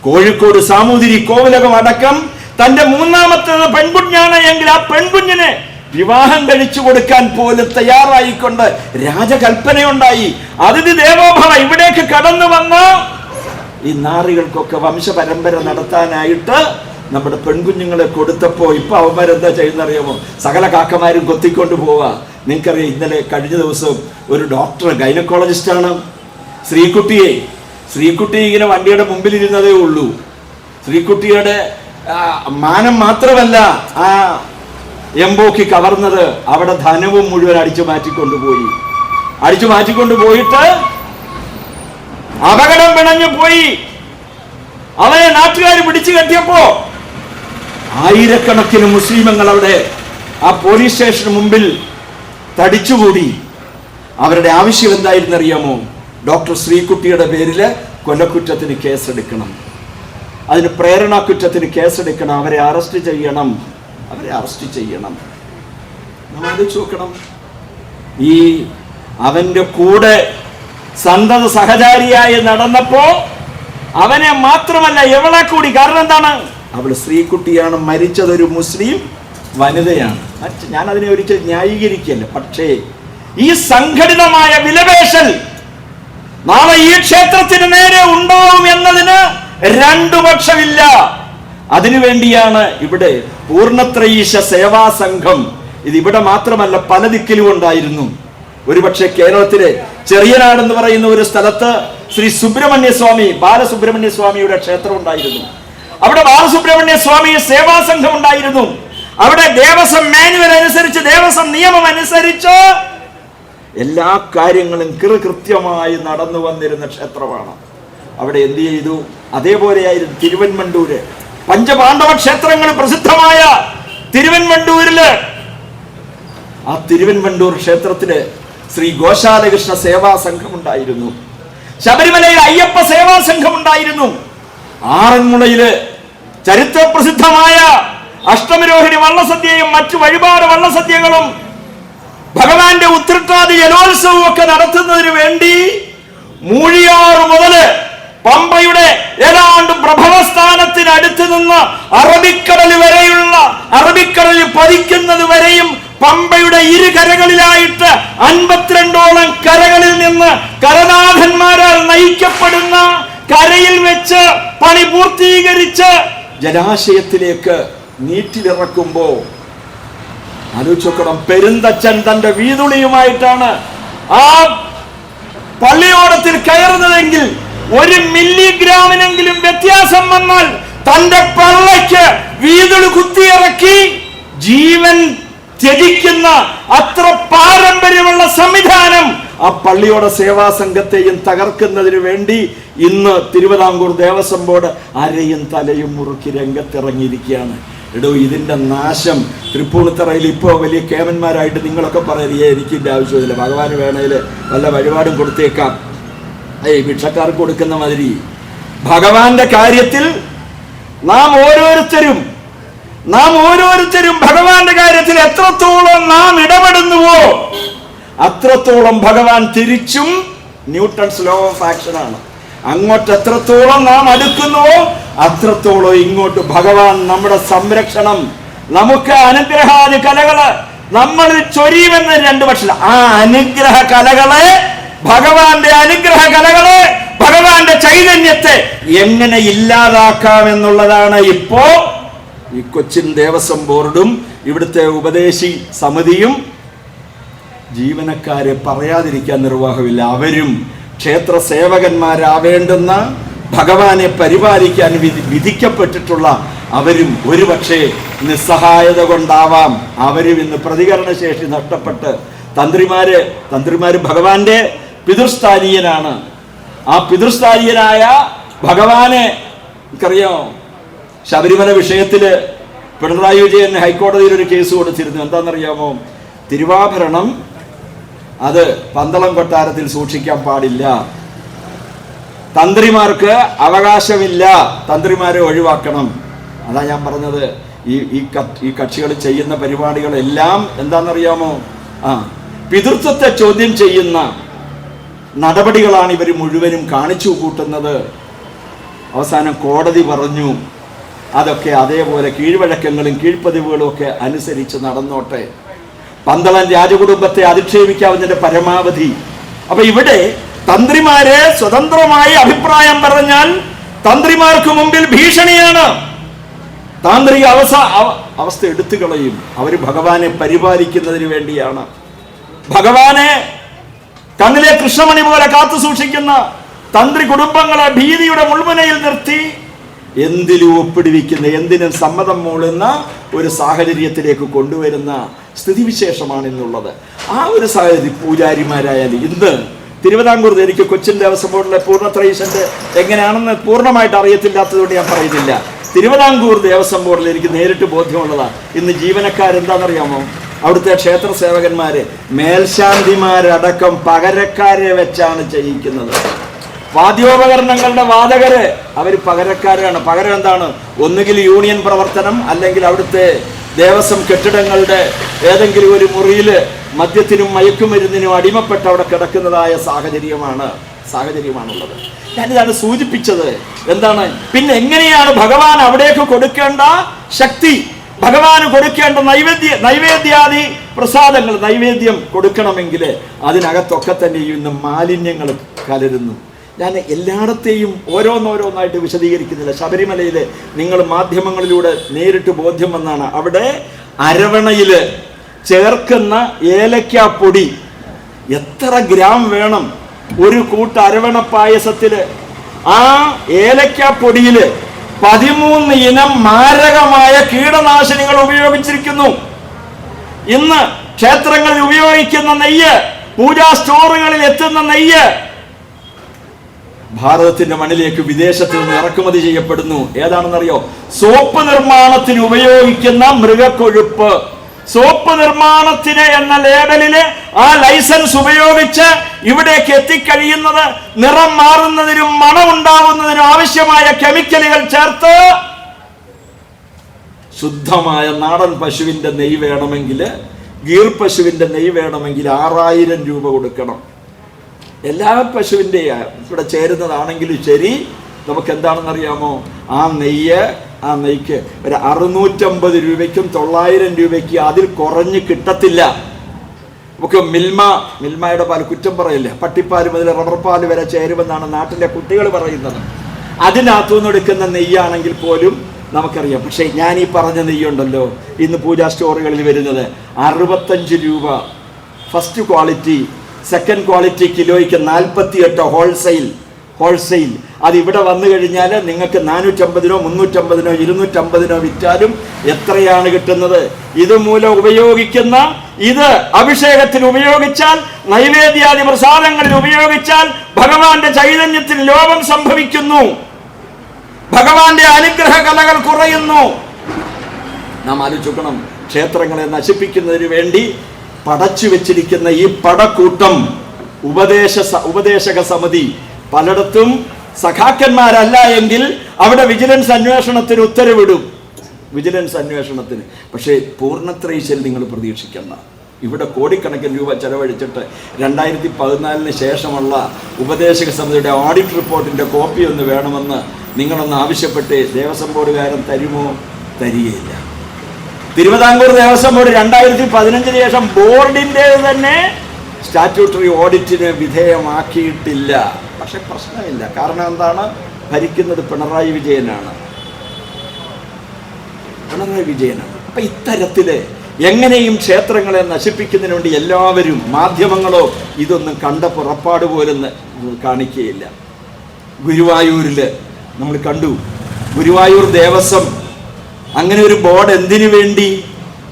കോഴിക്കോട് സാമൂതിരി കോവിലകം അടക്കം തന്റെ 3ാമത്തെ പെൺകുഞ്ഞാണ് എങ്കിൽ ആ പെൺകുഞ്ഞിനെ വിവാഹം കഴിച്ചു കൊടുക്കാൻ പോലും തയ്യാറായിക്കൊണ്ട് രാജകൽപ്പനയുണ്ടായി. അതിഥി ദേവോഭവ ഇവിടേക്ക് കടന്നു വന്ന ഈ നാറികൾക്കൊക്കെ വംശപരമ്പര നടത്താനായിട്ട് നമ്മുടെ പെൺകുഞ്ഞുങ്ങളെ കൊടുത്തപ്പോ ഇപ്പൊ അവന്മാരെന്താ ചെയ്യുന്നറിയാമോ? സകല കാക്കമാരും കൊത്തിക്കൊണ്ട് പോവാ. നിങ്ങൾക്കറിയാം, ഇന്നലെ കഴിഞ്ഞ ദിവസം ഒരു ഡോക്ടർ ഗൈനക്കോളജിസ്റ്റാണ് ശ്രീകുട്ടി ഇങ്ങനെ വണ്ടിയുടെ മുമ്പിൽ ഇരുന്നതേ ഉള്ളൂ. ശ്രീകുട്ടിയുടെ മാനം മാത്രമല്ല ആ എംബോക്കി കവർന്നത്, അവിടെ ധനവും മുഴുവൻ അടിച്ചു മാറ്റിക്കൊണ്ടുപോയിട്ട് അപകടം പിണഞ്ഞു പോയി. അവനെ നാട്ടുകാർ പിടിച്ചു കെട്ടിയപ്പോ ആയിരക്കണക്കിന് മുസ്ലിമുകൾ അവിടെ ആ പോലീസ് സ്റ്റേഷന് മുമ്പിൽ തടിച്ചുകൂടി. അവരുടെ ആവശ്യം എന്തായിരുന്നറിയാമോ? ഡോക്ടർ ശ്രീകുട്ടിയുടെ പേരില് കൊലക്കുറ്റത്തിന് കേസെടുക്കണം, അതിന് പ്രേരണ കുറ്റത്തിന് കേസെടുക്കണം, അവരെ അറസ്റ്റ് ചെയ്യണം. നമ്മൾ ആലോചിച്ച് നോക്കണം. ഈ അവന്റെ കൂടെ സന്തത സഹചാരിയായി നടന്നപ്പോ അവനെ മാത്രമല്ല എവളെ കൂടി, കാരണം എന്താണ്, അവൾ സ്ത്രീകുട്ടിയാണ്, മരിച്ചതൊരു മുസ്ലിം വനിതയാണ്. ഞാൻ അതിനെ ഒരിക്കലും ന്യായീകരിക്കല്ല. പക്ഷേ ഈ സംഘടിതമായ വിലപേശൽ നാളെ ഈ ക്ഷേത്രത്തിന് നേരെ ഉണ്ടാവും എന്നതിന് രണ്ടു പക്ഷമില്ല. അതിനുവേണ്ടിയാണ് ഇവിടെ പൂർണ്ണത്രയീശ സേവാ സംഘം. ഇത് ഇവിടെ മാത്രമല്ല, പല ദിക്കിലും ഉണ്ടായിരുന്നു. ഒരുപക്ഷെ കേരളത്തിലെ ചെറിയനാട് എന്ന് പറയുന്ന ഒരു സ്ഥലത്ത് ശ്രീ സുബ്രഹ്മണ്യ സ്വാമി, ബാലസുബ്രഹ്മണ്യ സ്വാമിയുടെ ക്ഷേത്രം ഉണ്ടായിരുന്നു. അവിടെ ബാലസുബ്രഹ്മണ്യ സ്വാമി സേവാ സംഘം ഉണ്ടായിരുന്നു. അവിടെ ദേവസ്വം മാനുവൽ അനുസരിച്ച്, ദേവസ്വം നിയമം അനുസരിച്ച് എല്ലാ കാര്യങ്ങളും കൃത്യമായി നടന്നു വന്നിരുന്ന ക്ഷേത്രമാണ്. അവിടെ എന്ത് ചെയ്തു? അതേപോലെയായിരുന്നു തിരുവൻമണ്ടൂര്. പഞ്ചപാണ്ഡവ ക്ഷേത്രങ്ങൾ പ്രസിദ്ധമായ തിരുവൻമണ്ടൂരില്, ആ തിരുവൻമണ്ടൂർ ക്ഷേത്രത്തില് ശ്രീ ഗോശാലകൃഷ്ണ സേവാ സംഘം ഉണ്ടായിരുന്നു. ശബരിമലയിൽ അയ്യപ്പ സേവാ സംഘം ഉണ്ടായിരുന്നു. ആറന്മുളയില് ചരിത്രപ്രസിദ്ധമായ അഷ്ടമിരോഹിണി വള്ളസദ്യയും മറ്റു വഴിപാട് വള്ളസദ്യകളും ഭഗവാന്റെ ഉത്രട്ടാതി ജലോത്സവവും ഒക്കെ നടത്തുന്നതിന് വേണ്ടി മൂഴിയാറ് മുതല് പമ്പയുടെ ഏതാണ്ട് പ്രഭവസ്ഥാനത്തിനടുത്ത് നിന്ന് അറബിക്കടൽ വരെയുള്ള, അറബിക്കടലിൽ പതിക്കുന്നത് വരെയും പമ്പയുടെ ഇരു കരകളിലായിട്ട് 52ഓളം കരകളിൽ നിന്ന് കരനാഥന്മാരാൽ നയിക്കപ്പെടുന്ന കരയിൽ വെച്ച് പണി പൂർത്തീകരിച്ച് ജലാശയത്തിലേക്ക് നീറ്റിലിറക്കുമ്പോ ആലോചിക്കണം, പെരുന്തച്ഛൻ തന്റെ വീതുളിയുമായിട്ടാണ് ആ പള്ളിയോടത്തിൽ കയറുന്നതെങ്കിൽ 1 മില്ലിഗ്രാമിനെങ്കിലും വ്യത്യാസം വന്നാൽ തന്റെ പള്ളയ്ക്ക് വീതുളി കുത്തിയിറക്കി ജീവൻ ത്യജിക്കുന്ന അത്ര പാരമ്പര്യമുള്ള സംവിധാനം ആ പള്ളിയോടെ സേവാ സംഘത്തെയും തകർക്കുന്നതിന് വേണ്ടി ഇന്ന് തിരുവിതാംകൂർ ദേവസ്വം ബോർഡ് അരയും തലയും മുറുക്കി രംഗത്തിറങ്ങിയിരിക്കുകയാണ്. എടോ, ഇതിന്റെ നാശം തൃപ്പൂണിത്തറയിൽ ഇപ്പോ വലിയ കേമന്മാരായിട്ട് നിങ്ങളൊക്കെ പറയുക, എനിക്കിന്റെ ആവശ്യമില്ല, ഭഗവാന് വേണേല് വല്ല വഴിപാടും കൊടുത്തേക്കാം, ഭിക്ഷക്കാർക്ക് കൊടുക്കുന്ന മാതിരി. ഭഗവാന്റെ കാര്യത്തിൽ നാം ഓരോരുത്തരും ഭഗവാന്റെ കാര്യത്തിൽ എത്രത്തോളം നാം ഇടപെടുന്നുവോ അത്രത്തോളം ഭഗവാൻ തിരിച്ചും ന്യൂട്ടൺസ് ലോ ഓഫ് ആക്ഷൻ ആണ്. അങ്ങോട്ട് എത്രത്തോളം നാം അടുക്കുന്നുവോ അത്രത്തോളം ഇങ്ങോട്ട് ഭഗവാൻ നമ്മുടെ സംരക്ഷണം, നമുക്ക് അനുഗ്രഹാദി കലകള് നമ്മൾ ചൊരിയുമെന്ന് 2 പക്ഷം. ആ അനുഗ്രഹ കലകളെ, ഭഗവാന്റെ അനുഗ്രഹ കലകളെ, ഭഗവാന്റെ ചൈതന്യത്തെ എങ്ങനെ ഇല്ലാതാക്കാം എന്നുള്ളതാണ് ഇപ്പോ ഈ കൊച്ചിൻ ദേവസ്വം ബോർഡും ഇവിടുത്തെ ഉപദേശി സമിതിയും. ജീവനക്കാരെ പറയാതിരിക്കാൻ നിർവാഹമില്ല. അവരും ക്ഷേത്ര സേവകന്മാരാവേണ്ടുന്ന, ഭഗവാനെ പരിപാലിക്കാൻ വിധിക്കപ്പെട്ടിട്ടുള്ള അവരും ഒരുപക്ഷെ നിസ്സഹായത കൊണ്ടാവാം അവരും ഇന്ന് പ്രതികരണശേഷി നഷ്ടപ്പെട്ട് തന്ത്രിമാര് ഭഗവാന്റെ പിതൃസ്ഥാനീയനാണ്. ആ പിതൃസ്ഥാനീയനായ ഭഗവാനെ അറിയാമോ? ശബരിമല വിഷയത്തില് പിണറായി വിജയൻ ഹൈക്കോടതിയിൽ ഒരു കേസ് കൊടുത്തിരുന്നു. എന്താണെന്നറിയാമോ? തിരുവാഭരണം അത് പന്തളം കൊട്ടാരത്തിൽ സൂക്ഷിക്കാൻ പാടില്ല, തന്ത്രിമാർക്ക് അവകാശമില്ല, തന്ത്രിമാരെ ഒഴിവാക്കണം. അതാ ഞാൻ പറഞ്ഞത്, ഈ കക്ഷികൾ ചെയ്യുന്ന പരിപാടികളെല്ലാം എന്താണെന്നറിയാമോ? പിതൃത്വത്തെ ചോദ്യം ചെയ്യുന്ന നടപടികളാണ് ഇവർ മുഴുവനും കാണിച്ചു കൂട്ടുന്നത്. അവസാനം കോടതി പറഞ്ഞു അതൊക്കെ അതേപോലെ കീഴ്വഴക്കങ്ങളും കീഴ്പ്പതിവുകളും ഒക്കെ അനുസരിച്ച് നടന്നോട്ടെ, പന്തളം രാജകുടുംബത്തെ അധിക്ഷേപിക്കാവുന്നതിന്റെ പരമാവധി. അപ്പൊ ഇവിടെ തന്ത്രിമാരെ സ്വതന്ത്രമായി അഭിപ്രായം പറഞ്ഞാൽ തന്ത്രിമാർക്ക് മുമ്പിൽ ഭീഷണിയാണ്. താന്ത്രിക അവസ്ഥ എടുത്തു കളയും. അവര് ഭഗവാനെ പരിപാലിക്കുന്നതിന് വേണ്ടിയാണ്. ഭഗവാനെ കണ്ണിലെ കൃഷ്ണമണി പോലെ കാത്തു സൂക്ഷിക്കുന്ന തന്ത്രി കുടുംബങ്ങളെ ഭീതിയുടെ മുൾമുനയിൽ നിർത്തി എന്തിലും ഒപ്പിടിവിക്കുന്ന, എന്തിനും സമ്മതം മൂളുന്ന ഒരു സാഹചര്യത്തിലേക്ക് കൊണ്ടുവരുന്ന സ്ഥിതിവിശേഷമാണ് ഇന്നുള്ളത്. ആ ഒരു സാഹചര്യം പൂജാരിമാരായാലും ഇന്ന് തിരുവിതാംകൂർ, എനിക്ക് കൊച്ചിൻ ദേവസ്വം ബോർഡിലെ പൂർണ്ണത്രയീശന്റെ എങ്ങനെയാണെന്ന് പൂർണ്ണമായിട്ട് അറിയത്തില്ലാത്തതുകൊണ്ട് ഞാൻ പറയുന്നില്ല. തിരുവിതാംകൂർ ദേവസ്വം ബോർഡിൽ എനിക്ക് നേരിട്ട് ബോധ്യമുള്ളതാണ്. ഇന്ന് ജീവനക്കാരെന്താണെന്നറിയാമോ? അവിടുത്തെ ക്ഷേത്ര സേവകന്മാര് മേൽശാന്തിമാരടക്കം പകരക്കാരെ വെച്ചാണ് ചെയ്യിക്കുന്നത്. വാദ്യോപകരണങ്ങളുടെ വാദകര് അവര് പകരക്കാരാണ്. പകരം എന്താണ്? ഒന്നുകിൽ യൂണിയൻ പ്രവർത്തനം, അല്ലെങ്കിൽ അവിടുത്തെ ദേവസ്വം കെട്ടിടങ്ങളുടെ ഏതെങ്കിലും ഒരു മുറിയിൽ മദ്യത്തിനും മയക്കുമരുന്നിനും അടിമപ്പെട്ട് അവിടെ കിടക്കുന്നതായ സാഹചര്യമാണുള്ളത്. ഞാനിതാണ് സൂചിപ്പിച്ചത്. എന്താണ് പിന്നെ എങ്ങനെയാണ് ഭഗവാൻ അവിടേക്ക് കൊടുക്കേണ്ട ശക്തി, ഭഗവാന് കൊടുക്കേണ്ട നൈവേദ്യാദി പ്രസാദങ്ങൾ, നൈവേദ്യം കൊടുക്കണമെങ്കിൽ അതിനകത്തൊക്കെ തന്നെ ഇന്ന് മാലിന്യങ്ങൾ കലരുന്നു. ഞാൻ എല്ലായിടത്തെയും ഓരോന്നോരോന്നായിട്ട് വിശദീകരിക്കുന്നില്ല. ശബരിമലയിൽ നിങ്ങൾ മാധ്യമങ്ങളിലൂടെ നേരിട്ട് ബോധ്യം വന്നാണ്. അവിടെ അരവണയിൽ ചേർക്കുന്ന ഏലക്കാപ്പൊടി എത്ര ഗ്രാം വേണം ഒരു കൂട്ട് അരവണ പായസത്തില്? ആ ഏലക്കാപ്പൊടിയിൽ 13 ഇനം മാരകമായ കീടനാശിനികൾ ഉപയോഗിച്ചിരിക്കുന്നു. ഇന്ന് ക്ഷേത്രങ്ങളിൽ ഉപയോഗിക്കുന്ന നെയ്യ്, പൂജാ സ്റ്റോറുകളിൽ എത്തുന്ന നെയ്യ് ഭാരതത്തിന്റെ മണ്ണിലേക്ക് വിദേശത്ത് നിന്ന് ഇറക്കുമതി ചെയ്യപ്പെടുന്നു. ഏതാണെന്നറിയോ? സോപ്പ് നിർമ്മാണത്തിന് ഉപയോഗിക്കുന്ന മൃഗക്കൊഴുപ്പ്. സോപ്പ് നിർമ്മാണത്തിന് എന്ന ലേബലില് ആ ലൈസൻസ് ഉപയോഗിച്ച് ഇവിടേക്ക് എത്തിക്കഴിയുന്നത് നിറം മാറുന്നതിനും മണമുണ്ടാവുന്നതിനും ആവശ്യമായ കെമിക്കലുകൾ ചേർത്ത് ശുദ്ധമായ നാടൻ പശുവിന്റെ നെയ്യ് വേണമെങ്കിൽ, ഗീർ പശുവിന്റെ നെയ്യ് വേണമെങ്കിൽ 6000 രൂപ കൊടുക്കണം. എല്ലാ പശുവിൻ്റെ ഇവിടെ ചേരുന്നതാണെങ്കിലും ശരി, നമുക്ക് എന്താണെന്നറിയാമോ? ആ നെയ്ക്ക് ഒരു 650 രൂപയ്ക്കും 900 രൂപയ്ക്ക് അതിൽ കുറഞ്ഞ് കിട്ടത്തില്ല. നമുക്ക് മിൽമയുടെ പാല് കുറ്റം പറയില്ല, പട്ടിപ്പാല് മുതൽ റബ്ബർ പാല് വരെ ചേരുമെന്നാണ് നാട്ടിലെ കുട്ടികൾ പറയുന്നത്. അതിനകത്തുനിന്ന് എടുക്കുന്ന നെയ്യാണെങ്കിൽ പോലും നമുക്കറിയാം. പക്ഷേ ഞാൻ ഈ പറഞ്ഞ നെയ്യുണ്ടല്ലോ ഇന്ന് പൂജാ സ്റ്റോറുകളിൽ വരുന്നത് 65 രൂപ ഫസ്റ്റ് ക്വാളിറ്റി, സെക്കൻഡ് ക്വാളിറ്റി കിലോയ്ക്ക് 48 ഹോൾസെയിൽ. അത് ഇവിടെ വന്നു കഴിഞ്ഞാൽ നിങ്ങൾക്ക് 450-നോ 350-നോ 250-നോ വിറ്റാലും എത്രയാണ് കിട്ടുന്നത്? ഇതുമൂലം ഉപയോഗിക്കുന്ന ഇത് അഭിഷേകത്തിന് ഉപയോഗിച്ചാൽ, നൈവേദ്യാദി പ്രസാദങ്ങളിൽ ഉപയോഗിച്ചാൽ ഭഗവാന്റെ ചൈതന്യത്തിന് ലോപം സംഭവിക്കുന്നു, ഭഗവാന്റെ അനുഗ്രഹ കലകൾ കുറയുന്നു. നാം ആലോചിക്കണം, ക്ഷേത്രങ്ങളെ നശിപ്പിക്കുന്നതിന് വേണ്ടി പടച്ചു വെച്ചിരിക്കുന്ന ഈ പടക്കൂട്ടം, ഉപദേശക സമിതി പലയിടത്തും സഖാക്കന്മാരല്ല എങ്കിൽ അവിടെ വിജിലൻസ് അന്വേഷണത്തിന് ഉത്തരവിടും. പക്ഷേ പൂർണ്ണത്രയീശൽ നിങ്ങൾ പ്രതീക്ഷിക്കേണ്ട. ഇവിടെ കോടിക്കണക്കിന് രൂപ ചെലവഴിച്ചിട്ട് 2014 ശേഷമുള്ള ഉപദേശക സമിതിയുടെ ഓഡിറ്റ് റിപ്പോർട്ടിന്റെ കോപ്പി ഒന്ന് വേണമെന്ന് നിങ്ങളൊന്ന് ആവശ്യപ്പെട്ട് ദേവസ്വം ബോർഡുകാരൻ തരുമോ? തരികയില്ല. തിരുവിതാംകൂർ ദേവസ്വം ബോർഡ് 2015 ശേഷം ബോർഡിൻ്റെ തന്നെ സ്റ്റാറ്റ്യൂട്ടറി ഓഡിറ്റിന് വിധേയമാക്കിയിട്ടില്ല. പക്ഷെ പ്രശ്നമില്ല. കാരണം എന്താണ്? ഭരിക്കുന്നത് പിണറായി വിജയനാണ്. അപ്പൊ ഇത്തരത്തില് എങ്ങനെയും ക്ഷേത്രങ്ങളെ നശിപ്പിക്കുന്നതിന് വേണ്ടി എല്ലാവരും, മാധ്യമങ്ങളോ ഇതൊന്നും കണ്ട പുറപ്പാട് പോലും കാണിക്കുകയില്ല. ഗുരുവായൂരില് നമ്മൾ കണ്ടു, ഗുരുവായൂർ ദേവസ്വം അങ്ങനെ ഒരു ബോർഡ് എന്തിനു വേണ്ടി?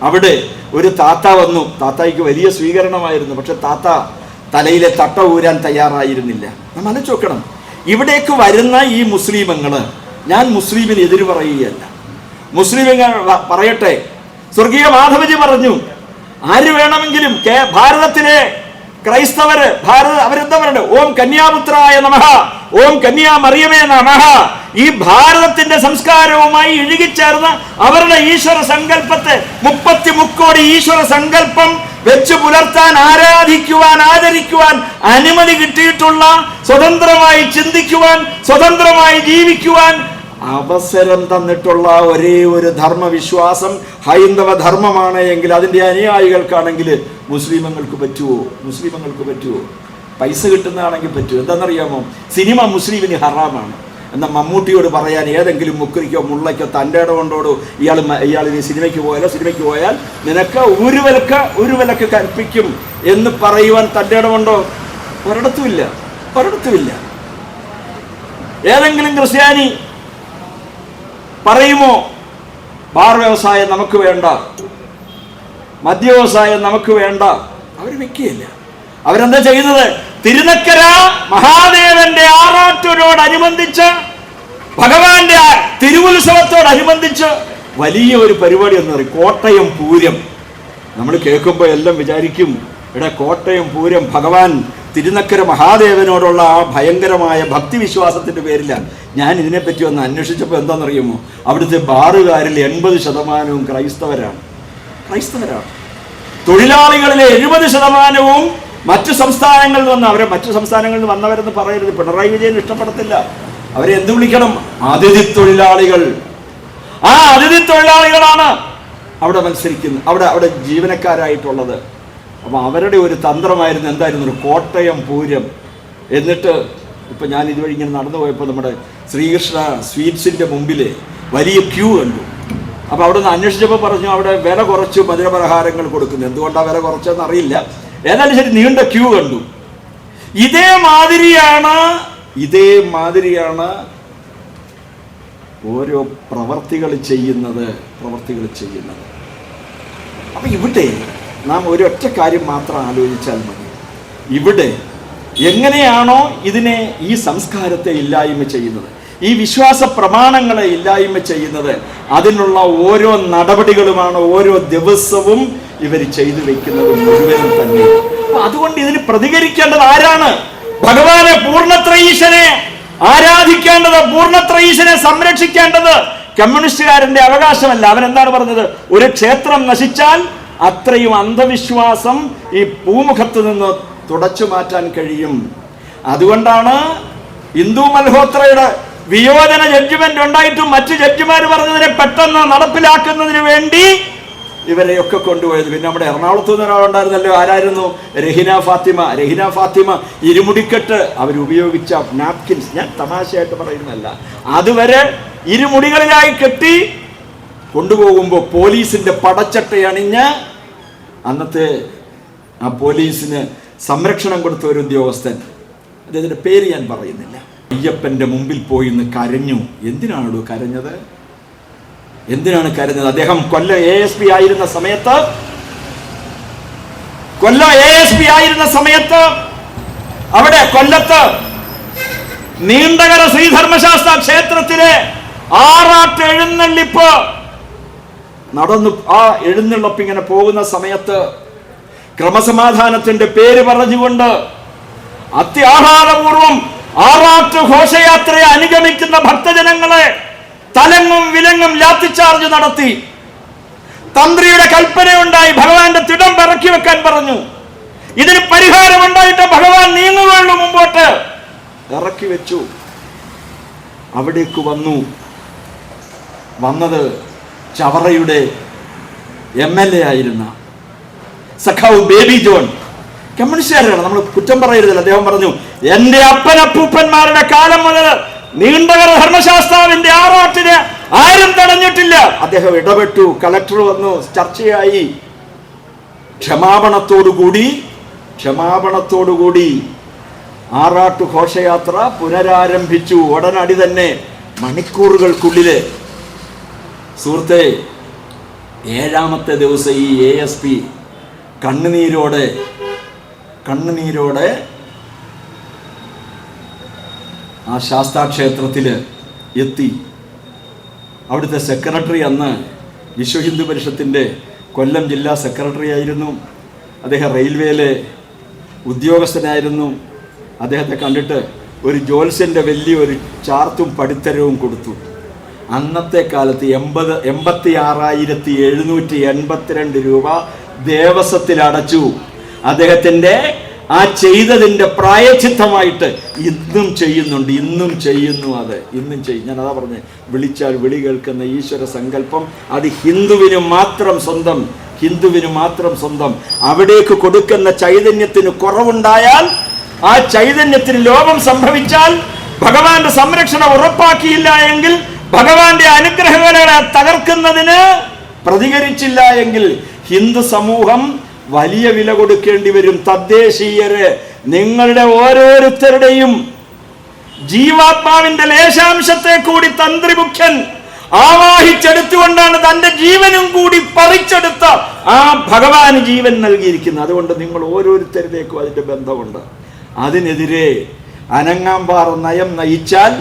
അവിടെ ഒരു താത്ത വന്നു. താത്തായിക്ക് വലിയ സ്വീകരണമായിരുന്നു. പക്ഷെ താത്ത തലയിലെ തട്ട ഊരാൻ തയ്യാറായിരുന്നില്ല. നമ്മൾ ആലോചിച്ച് നോക്കണം. ഇവിടേക്ക് വരുന്ന ഈ മുസ്ലിമങ്ങള്, ഞാൻ മുസ്ലിമിന് എതിര് പറയുകയല്ല, മുസ്ലിമുകൾ പറയട്ടെ. സ്വർഗീയ മാധവജി പറഞ്ഞു, ആര് വേണമെങ്കിലും ഭാരതത്തിലെ ക്രൈസ്തവര് അവരെന്താ പറയുന്നത്? ഓം കന്യാപുത്രായ നമഃ, ഓം കന്യാമറിയമേ നമഃ. ഈ ഭാരതത്തിന്റെ സംസ്കാരവുമായി ഇഴുകിച്ചേർന്ന് അവരുടെ ഈശ്വര സങ്കല്പത്തെ 33 കോടി ഈശ്വര സങ്കല്പം വെച്ചു പുലർത്താൻ, ആരാധിക്കുവാൻ, ആദരിക്കുവാൻ അനുമതി കിട്ടിയിട്ടുള്ള, സ്വതന്ത്രമായി ചിന്തിക്കുവാൻ, സ്വതന്ത്രമായി ജീവിക്കുവാൻ അവസരം തന്നിട്ടുള്ള ഒരേ ഒരു ധർമ്മവിശ്വാസം ഹൈന്ദവ ധർമ്മമാണ് എങ്കിൽ അതിൻ്റെ അനുയായികൾക്കാണെങ്കിൽ മുസ്ലിമങ്ങൾക്ക് പറ്റുമോ? പൈസ കിട്ടുന്നതാണെങ്കിൽ പറ്റുമോ? എന്താണെന്നറിയാമോ? സിനിമ മുസ്ലിമിന് ഹറാമാണ്. എന്നാൽ മമ്മൂട്ടിയോട് പറയാൻ ഏതെങ്കിലും മുക്രിക്കോ മുള്ളയ്ക്കോ തൻ്റെ ഇടകൊണ്ടോടോ ഇയാൾ ഇനി സിനിമയ്ക്ക് പോയാൽ നിനക്ക് ഒരു വിലക്ക് കൽപ്പിക്കും എന്ന് പറയുവാൻ തൻ്റെ ഇടമുണ്ടോ? ഒരിടത്തുമില്ല. ഏതെങ്കിലും ക്രിസ്ത്യാനി പറയുമോ ബാർ വ്യവസായം നമുക്ക് വേണ്ട, മദ്യ വ്യവസായം നമുക്ക് വേണ്ട? അവർ വെക്കുകയില്ല. അവരെന്താ ചെയ്യുന്നത്? തിരുനക്കര മഹാദേവന്റെ ആറാട്ടിനോടനുബന്ധിച്ച്, ഭഗവാന്റെ തിരുവുത്സവത്തോടനുബന്ധിച്ച് വലിയ ഒരു പരിപാടി എന്ന് പറയും, കോട്ടയം പൂരം. നമ്മൾ കേൾക്കുമ്പോൾ എല്ലാം വിചാരിക്കും, ഇവിടെ കോട്ടയം പൂരം ഭഗവാൻ തിരുനക്കര മഹാദേവനോടുള്ള ആ ഭയങ്കരമായ ഭക്തിവിശ്വാസത്തിന്റെ പേരിലാണ്. ഞാൻ ഇതിനെപ്പറ്റി ഒന്ന് അന്വേഷിച്ചപ്പോൾ എന്താണെന്നറിയുമോ? അവിടുത്തെ ബാറുകാരിൽ 80% ക്രൈസ്തവരാണ്. ക്രൈസ്തവരാണ്. തൊഴിലാളികളിലെ 70% മറ്റു സംസ്ഥാനങ്ങളിൽ നിന്ന്, അവരെ മറ്റു സംസ്ഥാനങ്ങളിൽ നിന്ന് വന്നവരെന്ന് പറയരുത്, പിണറായി വിജയൻ ഇഷ്ടപ്പെടത്തില്ല. അവരെ എന്ത് വിളിക്കണം? അതിഥി തൊഴിലാളികൾ. ആ അതിഥി തൊഴിലാളികളാണ് അവിടെ മത്സരിക്കുന്നത്, അവിടെ ജീവനക്കാരായിട്ടുള്ളത്. അപ്പം അവരുടെ ഒരു തന്ത്രമായിരുന്നു എന്തായിരുന്നു? ഒരു കോട്ടയം പൂരം. എന്നിട്ട് ഇപ്പം ഞാൻ ഇതുവഴി ഇങ്ങനെ നടന്നു പോയപ്പോൾ നമ്മുടെ ശ്രീകൃഷ്ണ സ്വീറ്റ്സിൻ്റെ മുമ്പിൽ വലിയ ക്യൂ കണ്ടു. അപ്പോൾ അവിടെ നിന്ന് അന്വേഷിച്ചപ്പോൾ പറഞ്ഞു അവിടെ വില കുറച്ച് മധുരപലഹാരങ്ങൾ കൊടുക്കുന്നു. എന്തുകൊണ്ടാണ് വില കുറച്ചതെന്ന് അറിയില്ല. ഏതായാലും ശരി, നീണ്ട ക്യൂ കണ്ടു. ഇതേ മാതിരിയാണ് ഓരോ പ്രവർത്തികൾ ചെയ്യുന്നത്. അപ്പം ഇവിടെ നാം ഒരൊറ്റ കാര്യം മാത്രം ആലോചിച്ചാൽ മതി. ഇവിടെ എങ്ങനെയാണോ ഈ സംസ്കാരത്തെ ഇല്ലായ്മ ചെയ്യുന്നത്, ഈ വിശ്വാസ പ്രമാണങ്ങളെ ഇല്ലായ്മ ചെയ്യുന്നത്, അതിനുള്ള ഓരോ നടപടികളുമാണ് ഓരോ ദിവസവും ഇവർ ചെയ്തു വെക്കുന്നത് മുഴുവനും തന്നെ. അതുകൊണ്ട് ഇതിന് പ്രതികരിക്കേണ്ടത് ആരാണ്? ഭഗവാനെ, പൂർണ്ണത്രയീശനെ ആരാധിക്കേണ്ടത്, പൂർണ്ണത്രയീശനെ സംരക്ഷിക്കേണ്ടത് കമ്മ്യൂണിസ്റ്റുകാരന്റെ അവകാശമല്ല. അവൻ എന്താണ് പറഞ്ഞത്? ഒരു ക്ഷേത്രം നശിച്ചാൽ അത്രയും അന്ധവിശ്വാസം ഈ ഭൂമുഖത്ത് നിന്ന് തുടച്ചു മാറ്റാൻ കഴിയും. അതുകൊണ്ടാണ് ഇന്ദു മൽഹോത്രയുടെ വിയോജന ജഡ്ജ്മെന്റ് ഉണ്ടായിട്ടും മറ്റു ജഡ്ജിമാർ പറഞ്ഞതിനെ പെട്ടെന്ന് നടപ്പിലാക്കുന്നതിന് വേണ്ടി ഇവരെയൊക്കെ കൊണ്ടുപോയത്. പിന്നെ നമ്മുടെ എറണാകുളത്ത് നിന്ന് ഒരാളുണ്ടായിരുന്നല്ലോ, ആരായിരുന്നു? രഹിന ഫാത്തിമ. ഇരുമുടിക്കെട്ട് അവരുപയോഗിച്ച നാപ്കിൻസ്, ഞാൻ തമാശയായിട്ട് പറയുന്നതല്ല, അതുവരെ ഇരുമുടികളിലായി കെട്ടി കൊണ്ടുപോകുമ്പോൾ പോലീസിന്റെ പടച്ചട്ടയണിഞ്ഞ് അന്നത്തെ ആ പോലീസിന് സംരക്ഷണം കൊടുത്ത ഒരു ഉദ്യോഗസ്ഥൻ, അദ്ദേഹത്തിന്റെ പേര് ഞാൻ പറയുന്നില്ല, അയ്യപ്പന്റെ മുമ്പിൽ പോയി ഇന്ന് കരഞ്ഞു. എന്തിനാണോ കരഞ്ഞത്? അദ്ദേഹം കൊല്ലം ASP ആയിരുന്ന സമയത്ത് അവിടെ കൊല്ലത്ത് നീണ്ടകര ശ്രീധർമ്മശാസ്ത്ര ക്ഷേത്രത്തിലെ ആറാട്ട് എഴുന്നള്ളിപ്പ് നടന്നു. ആ എഴുന്നള്ളിപ്പ് ഇങ്ങനെ പോകുന്ന സമയത്ത് ക്രമസമാധാനത്തിന്റെ പേര് പറഞ്ഞുകൊണ്ട് അത്യാഹ്ലാദപൂർവം ആറാട്ട് ഘോഷയാത്രയെ അനുഗമിക്കുന്ന ഭക്തജനങ്ങളെ തലങ്ങും വിലങ്ങും ലാത്തിച്ചാർജ് നടത്തി. തന്ത്രിയുടെ കൽപ്പനയുണ്ടായി, ഭഗവാന്റെ തിടം ഇറക്കി വെക്കാൻ പറഞ്ഞു. ഇതിന് പരിഹാരമുണ്ടായിട്ട് ഭഗവാൻ നീങ്ങുകയുള്ളൂ മുമ്പോട്ട്. ഇറക്കി വെച്ചു. അവിടേക്ക് വന്നത് ചവറയുടെ MLA ആയിരുന്ന സഖാവ് ബേബി ജോൺ. കമ്മ്യൂണിസ്റ്റുകാരാണ്, നമ്മൾ കുറ്റം പറയരുതല്ലോ. അദ്ദേഹം പറഞ്ഞു, എന്റെ അപ്പനപ്പൂപ്പന്മാരുടെ കാലം മുതൽ നീണ്ടകര ധർമ്മശാസ്താവിന്റെ ആറാട്ടിന് ആരും തടഞ്ഞിട്ടില്ല. അദ്ദേഹം ഇടപെട്ടു. കളക്ടർ വന്നു, ചർച്ചയായി. ക്ഷമാപണത്തോടുകൂടി ആറാട്ട് ഘോഷയാത്ര പുനരാരംഭിച്ചു. ഉടനടി തന്നെ മണിക്കൂറുകൾക്കുള്ളില് സുഹൃത്തെ, 7ാമത്തെ ദിവസം ഈ ASP കണ്ണുനീരോടെ ആ ശാസ്താക്ഷേത്രത്തിൽ എത്തി. അവിടുത്തെ സെക്രട്ടറി അന്ന് വിശ്വ ഹിന്ദു പരിഷത്തിൻ്റെ കൊല്ലം ജില്ലാ സെക്രട്ടറി ആയിരുന്നു. അദ്ദേഹം റെയിൽവേയിലെ ഉദ്യോഗസ്ഥനായിരുന്നു. അദ്ദേഹത്തെ കണ്ടിട്ട് ഒരു ജോത്സ്യൻ്റെ വലിയൊരു ചാർത്തും പടിത്തരവും കൊടുത്തു. അന്നത്തെ കാലത്ത് 86,782 രൂപ ദേവസ്വത്തിൽ അടച്ചു. അദ്ദേഹത്തിൻ്റെ ആ ചെയ്തതിൻ്റെ പ്രായച്ചിത്തമായിട്ട് ഇന്നും ചെയ്യുന്നു. അത് ഇന്നും ചെയ്യും. ഞാൻ അതാ പറഞ്ഞത്, വിളിച്ചാൽ വിളി കേൾക്കുന്ന ഈശ്വര സങ്കല്പം അത് ഹിന്ദുവിന് മാത്രം സ്വന്തം. അവിടേക്ക് കൊടുക്കുന്ന ചൈതന്യത്തിന് കുറവുണ്ടായാൽ, ആ ചൈതന്യത്തിന് ലോപം സംഭവിച്ചാൽ, ഭഗവാന്റെ സംരക്ഷണം ഉറപ്പാക്കിയില്ല എങ്കിൽ, ഭഗവാന്റെ അനുഗ്രഹങ്ങളെ തകർക്കുന്നതിന് പ്രതികരിച്ചില്ല എങ്കിൽ ഹിന്ദു സമൂഹം വലിയ വില കൊടുക്കേണ്ടി വരും. തദ്ദേശീയര്, നിങ്ങളുടെ ഓരോരുത്തരുടെയും ജീവാത്മാവിന്റെ ലേശാംശത്തെ കൂടി തന്ത്രി മുഖ്യൻ ആവാഹിച്ചെടുത്തുകൊണ്ടാണ് തന്റെ ജീവനും കൂടി പറിച്ചെടുത്ത ആ ഭഗവാന് ജീവൻ നൽകിയിരിക്കുന്നത്. അതുകൊണ്ട് നിങ്ങൾ ഓരോരുത്തരിലേക്കും അതിന്റെ ബന്ധമുണ്ട്. അതിനെതിരെ അനങ്ങാമ്പാറ നയം നയിച്ചാൽ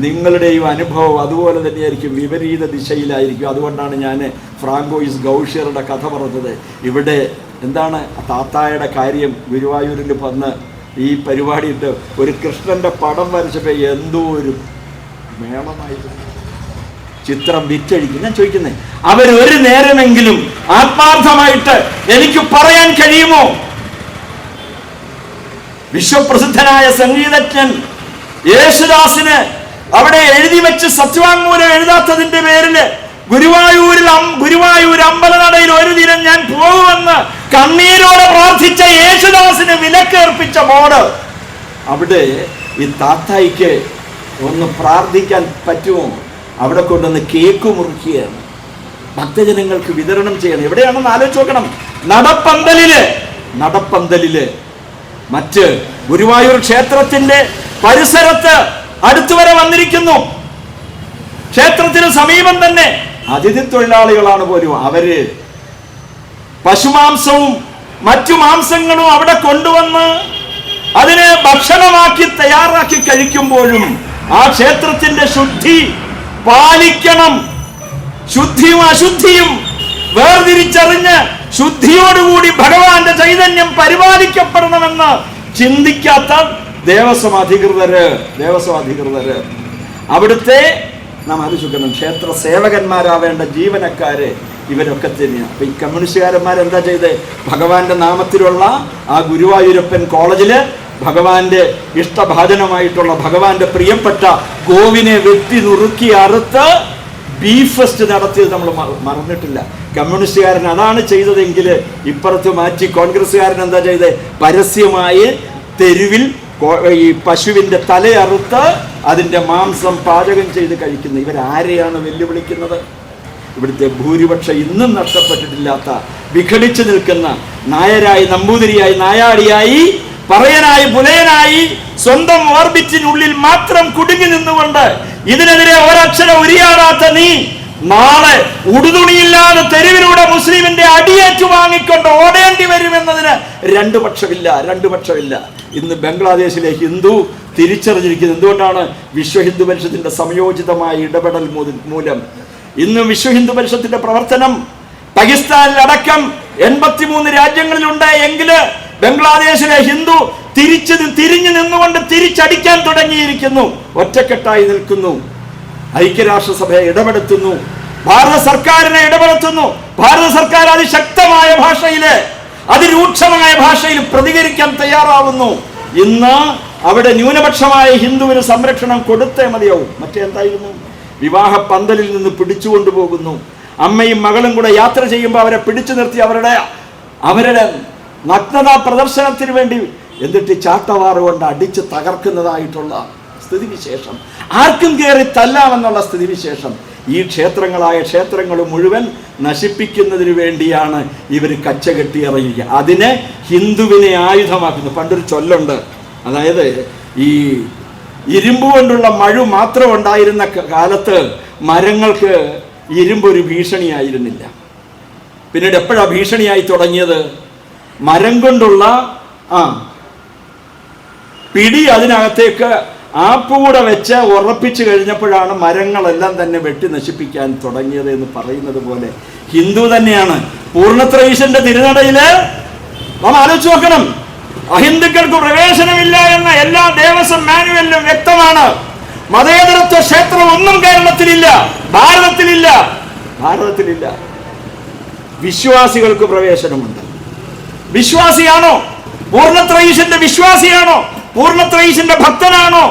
നിങ്ങളുടെയും അനുഭവം അതുപോലെ തന്നെയായിരിക്കും, വിപരീത ദിശയിലായിരിക്കും. അതുകൊണ്ടാണ് ഞാൻ ഫ്രാങ്കോയിസ് ഗൗഷ്യറുടെ കഥ പറഞ്ഞത്. ഇവിടെ എന്താണ് താത്തായുടെ കാര്യം, ഗുരുവായൂരിൽ വന്ന് ഈ പരിപാടിയിട്ട് ഒരു കൃഷ്ണന്റെ പടം വരച്ചപ്പോൾ എന്തോ ഒരു മേളമായിരുന്നു. ചിത്രം വിറ്റഴിക്കും. ഞാൻ ചോദിക്കുന്നത്, അവരൊരു നേരമെങ്കിലും ആത്മാർത്ഥമായിട്ട് എനിക്ക് പറയാൻ കഴിയുമോ? വിശ്വപ്രസിദ്ധനായ സംഗീതജ്ഞൻ യേശുദാസിന് അവിടെ എഴുതി വെച്ച് സത്യവാങ്മൂലം എഴുതാത്തതിന്റെ പേരില് ഗുരുവായൂർ അമ്പലനടയിൽ ഒരു ദിനം ഞാൻ പോകുമെന്ന് കണ്ണീരോടെ പ്രാർത്ഥിച്ച യേശുദാസിന് വിലക്കേർപ്പിച്ച ബോർഡ്. അവിടെ ഈ താത്തായിക്ക് ഒന്ന് പ്രാർത്ഥിക്കാൻ പറ്റുമോ? അവിടെ കൊണ്ടുവന്ന് കേക്ക് മുറിക്കുകയാണ്, ഭക്തജനങ്ങൾക്ക് വിതരണം ചെയ്യണം. എവിടെയാണെന്ന് ആലോചിച്ച് നോക്കണം. നടപ്പന്തലില് മറ്റ് ഗുരുവായൂർ ക്ഷേത്രത്തിന്റെ പരിസരത്ത് അടുത്തുവരെ വന്നിരിക്കുന്നു. ക്ഷേത്രത്തിന് സമീപം തന്നെ അതിഥി തൊഴിലാളികളാണ് പോലും. അവര് പശുമാംസവും മറ്റു മാംസങ്ങളും അവിടെ കൊണ്ടുവന്ന് അതിനെ ഭക്ഷണമാക്കി തയ്യാറാക്കി കഴിക്കുമ്പോഴും ആ ക്ഷേത്രത്തിന്റെ ശുദ്ധി പാലിക്കണം. ശുദ്ധിയും അശുദ്ധിയും വേർതിരിച്ചറിഞ്ഞ് ശുദ്ധിയോടുകൂടി ഭഗവാന്റെ ചൈതന്യം പരിപാലിക്കപ്പെടണമെന്ന് ചിന്തിക്കാത്ത ദേവസ്വം അധികൃതര് അവിടുത്തെ നാം ആലോചിക്കണം. ക്ഷേത്ര സേവകന്മാരാവേണ്ട ജീവനക്കാര് ഇവരൊക്കെ തന്നെയാണ്. അപ്പൊ ഈ കമ്മ്യൂണിസ്റ്റുകാരന്മാരെന്താ ചെയ്ത്? ഭഗവാന്റെ നാമത്തിലുള്ള ആ ഗുരുവായൂരപ്പൻ കോളേജില് ഭഗവാന്റെ ഇഷ്ടഭാജനമായിട്ടുള്ള ഭഗവാന്റെ പ്രിയപ്പെട്ട ഗോവിനെ വെട്ടി നുറുക്കി അറുത്ത് ബീഫ് ഫെസ്റ്റ് നടത്തിയത് നമ്മൾ മറന്നിട്ടില്ല. കമ്മ്യൂണിസ്റ്റുകാരൻ അതാണ് ചെയ്തതെങ്കിൽ ഇപ്പുറത്ത് മാറ്റി കോൺഗ്രസ്സുകാരൻ എന്താ ചെയ്തത്? പരസ്യമായി തെരുവിൽ ഈ പശുവിന്റെ തലയറുത്ത് അതിന്റെ മാംസം പാചകം ചെയ്ത് കഴിക്കുന്ന ഇവരാരെയാണ് വെല്ലുവിളിക്കുന്നത്? ഇവിടുത്തെ ഭൂരിപക്ഷം ഇന്നും നഷ്ടപ്പെട്ടിട്ടില്ലാത്ത വിഘടിച്ചു നിൽക്കുന്ന നായരായി, നമ്പൂതിരിയായി, നായാടിയായി, പറയനായി, പുലയനായി സ്വന്തം ഓർബിറ്റിനുള്ളിൽ മാത്രം കുടുങ്ങി നിന്നുകൊണ്ട് ഇതിനെതിരെ ഒരക്ഷരം ഉരിയാടാത്ത നീ നാളെ ഉടുതുണിയില്ലാതെ തെരുവിലൂടെ മുസ്ലിമിന്റെ അടിയേറ്റു വാങ്ങിക്കൊണ്ട് ഓടേണ്ടി വരുമെന്നതിന് രണ്ടു പക്ഷമില്ല. ഇന്ന് ബംഗ്ലാദേശിലെ ഹിന്ദു തിരിച്ചറിഞ്ഞിരിക്കുന്നത് എന്തുകൊണ്ടാണ്? വിശ്വ ഹിന്ദു പരിഷത്തിന്റെ സംയോജിതമായ ഇടപെടൽ മൂലം. ഇന്ന് വിശ്വ ഹിന്ദു പരിഷത്തിന്റെ പ്രവർത്തനം പാകിസ്ഥാനിലടക്കം 83 രാജ്യങ്ങളിലുണ്ട്. എങ്കില് ബംഗ്ലാദേശിലെ ഹിന്ദു തിരിഞ്ഞു നിന്നുകൊണ്ട് തിരിച്ചടിക്കാൻ തുടങ്ങിയിരിക്കുന്നു. ഒറ്റക്കെട്ടായി നിൽക്കുന്നു. ഐക്യരാഷ്ട്രസഭയെ ഇടപെടുത്തുന്നു, ഭാരത സർക്കാരിനെ ഇടപെടുത്തുന്നു. ഭാരത സർക്കാർ അതിശക്തമായ ഭാഷയില്, അതിരൂക്ഷമായ ഭാഷയിൽ പ്രതികരിക്കാൻ തയ്യാറാവുന്നു. ഇന്ന് അവിടെ ന്യൂനപക്ഷമായ ഹിന്ദുവിന് സംരക്ഷണം കൊടുത്തേ മതിയാവും. മറ്റെന്തായിരുന്നു? വിവാഹ പന്തലിൽ നിന്ന് പിടിച്ചുകൊണ്ടു പോകുന്നു. അമ്മയും മകളും കൂടെ യാത്ര ചെയ്യുമ്പോൾ അവരെ പിടിച്ചു നിർത്തി അവരുടെ നഗ്നതാ പ്രദർശനത്തിന് വേണ്ടി എന്നിട്ട് ചാട്ടവാറ് കൊണ്ട് അടിച്ച് തകർക്കുന്നതായിട്ടുള്ള സ്ഥിതിവിശേഷം, ആർക്കും കയറി തല്ലാമെന്നുള്ള സ്ഥിതിവിശേഷം. ഈ ക്ഷേത്രങ്ങൾ മുഴുവൻ നശിപ്പിക്കുന്നതിന് വേണ്ടിയാണ് ഇവർ കച്ചകെട്ടി ഇറങ്ങുക. അതിനെ ഹിന്ദുവിനെ ആയുധമാക്കുന്നു. പണ്ടൊരു ചൊല്ലുണ്ട്, അതായത് ഈ ഇരുമ്പ് കൊണ്ടുള്ള മഴു മാത്രം ഉണ്ടായിരുന്ന കാലത്ത് മരങ്ങൾക്ക് ഇരുമ്പൊരു ഭീഷണിയായിരുന്നില്ല. പിന്നീട് എപ്പോഴാണ് ഭീഷണിയായി തുടങ്ങിയത്? മരം കൊണ്ടുള്ള പിടി അതിനകത്തേക്ക് ആപ്പൂടെ വെച്ച് ഉറപ്പിച്ചു കഴിഞ്ഞപ്പോഴാണ് മരങ്ങളെല്ലാം തന്നെ വെട്ടി നശിപ്പിക്കാൻ തുടങ്ങിയത് എന്ന് പറയുന്നത് പോലെ ഹിന്ദു തന്നെയാണ്. പൂർണ്ണത്രയീശന്റെ തിരുനടയില് നാം ആലോചിച്ച് നോക്കണം. അഹിന്ദുക്കൾക്ക് പ്രവേശനമില്ല എന്ന എല്ലാ ദേവസ്വം മാനുവലിലും വ്യക്തമാണ്. മതേതരത്വ ക്ഷേത്രം ഒന്നും കേരളത്തിലില്ല, ഭാരതത്തിലില്ല. വിശ്വാസികൾക്ക് പ്രവേശനമുണ്ട്. വിശ്വാസിയാണോ? പൂർണ്ണത്രയീശന്റെ വിശ്വാസിയാണോ? പൂർണ്ണത്രയീശന്റെ ഭക്തനാണോ?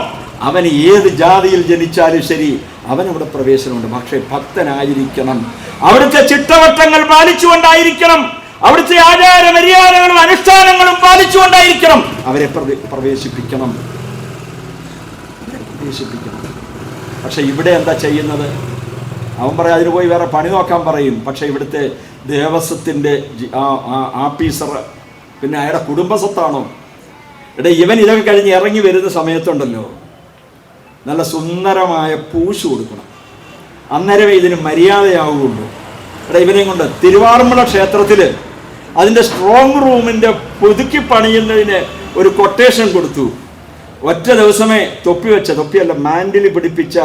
അവൻ ഏത് ജാതിയിൽ ജനിച്ചാലും ശരി, അവനവിടെ പ്രവേശനമുണ്ട്. പക്ഷേ ഭക്തനായിരിക്കണം, അവിടുത്തെ ചിട്ടവട്ടങ്ങൾ പാലിച്ചുകൊണ്ടായിരിക്കണം, അവിടുത്തെ ആചാര മര്യാദകളും അനുഷ്ഠാനങ്ങളും പാലിച്ചുകൊണ്ടായിരിക്കണം അവരെ പ്രവേശിപ്പിക്കണം. പക്ഷെ ഇവിടെ എന്താ ചെയ്യുന്നത്? അവൻ പറയാം അതിന് പോയി വേറെ പണി നോക്കാൻ പറയും. പക്ഷെ ഇവിടുത്തെ ദേവസ്വത്തിന്റെ ആഫീസർ പിന്നെ അയാളുടെ കുടുംബസ്വത്താണോ? ഇവൻ ഇതൊക്കെ കഴിഞ്ഞ് ഇറങ്ങി വരുന്ന സമയത്തുണ്ടല്ലോ, നല്ല സുന്ദരമായ പൂശ് കൊടുക്കണം. അന്നേരമേ ഇതിന് മര്യാദയാവുകയുള്ളൂ. ഇവനെയും കൊണ്ട് തിരുവാറന്മുള ക്ഷേത്രത്തില് അതിന്റെ സ്ട്രോങ് റൂമിന്റെ പുതുക്കി പണിയുന്നതിന് ഒരു കൊട്ടേഷൻ കൊടുത്തു. ഒറ്റ ദിവസമേ തൊപ്പിയല്ല മാൻഡിൽ പിടിപ്പിച്ച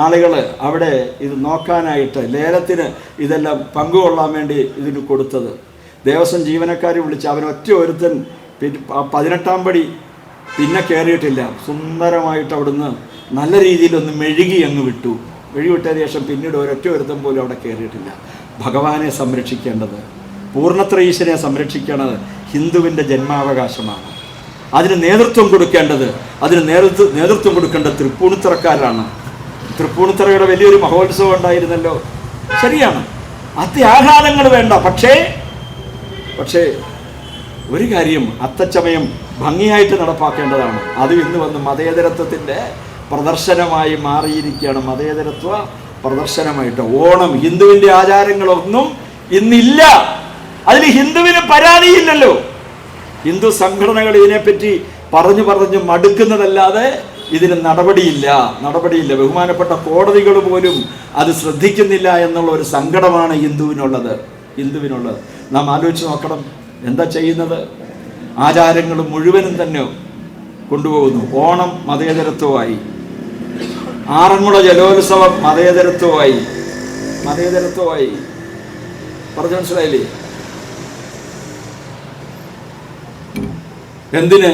ആളുകൾ അവിടെ ഇത് നോക്കാനായിട്ട് ലേലത്തിന് ഇതെല്ലാം പങ്കുകൊള്ളാൻ വേണ്ടി ഇതിന് കൊടുത്തത്. ദേവസ്വം ജീവനക്കാർ വിളിച്ച് അവനൊറ്റ ഒരുത്തൻ 18ാം പടി പിന്നെ കയറിയിട്ടില്ല. സുന്ദരമായിട്ട് അവിടുന്ന് നല്ല രീതിയിലൊന്ന് മെഴുകി അങ്ങ് വിട്ടു. വെടിവിട്ടതിന് ശേഷം പിന്നീട് ഒരൊറ്റ ഒരുത്തം പോലും അവിടെ കയറിയിട്ടില്ല. ഭഗവാനെ സംരക്ഷിക്കേണ്ടത്, പൂർണ്ണത്രയീശനെ സംരക്ഷിക്കേണ്ടത് ഹിന്ദുവിൻ്റെ ജന്മാവകാശമാണ്. അതിന് നേതൃത്വം കൊടുക്കേണ്ടത്, നേതൃത്വം കൊടുക്കേണ്ടത് തൃപ്പൂണിത്തറക്കാരാണ്. തൃപ്പൂണിത്തറയുടെ വലിയൊരു മഹോത്സവം ഉണ്ടായിരുന്നല്ലോ, ശരിയാണ്, അത്യാഹ്ലാദങ്ങൾ വേണ്ട. പക്ഷേ ഒരു കാര്യം അത്തച്ചമയം ഭംഗിയായിട്ട് നടപ്പാക്കേണ്ടതാണ്. അത് ഇന്ന് വന്ന് മതേതരത്വത്തിൻ്റെ പ്രദർശനമായി മാറിയിരിക്കുകയാണ്. മതേതരത്വ പ്രദർശനമായിട്ട് ഓണം, ഹിന്ദുവിൻ്റെ ആചാരങ്ങളൊന്നും ഇന്നില്ല. അതിന് ഹിന്ദുവിന് പരാതിയില്ലല്ലോ. ഹിന്ദു സംഘടനകൾ ഇതിനെപ്പറ്റി പറഞ്ഞു മടുക്കുന്നതല്ലാതെ ഇതിന് നടപടിയില്ല. ബഹുമാനപ്പെട്ട കോടതികൾ പോലും അത് ശ്രദ്ധിക്കുന്നില്ല എന്നുള്ള ഒരു സങ്കടമാണ് ഹിന്ദുവിനുള്ളത്. നാം ആലോചിച്ച് നോക്കണം, എന്താ ചെയ്യുന്നത്? ആചാരങ്ങൾ മുഴുവനും തന്നെ കൊണ്ടുപോകുന്നു. ഓണം മതേതരത്വമായി, ആറന്മുള ജലോത്സവം മതേതരത്വമായി. പറഞ്ഞു മനസ്സിലായില്ലേ? എന്തിന്?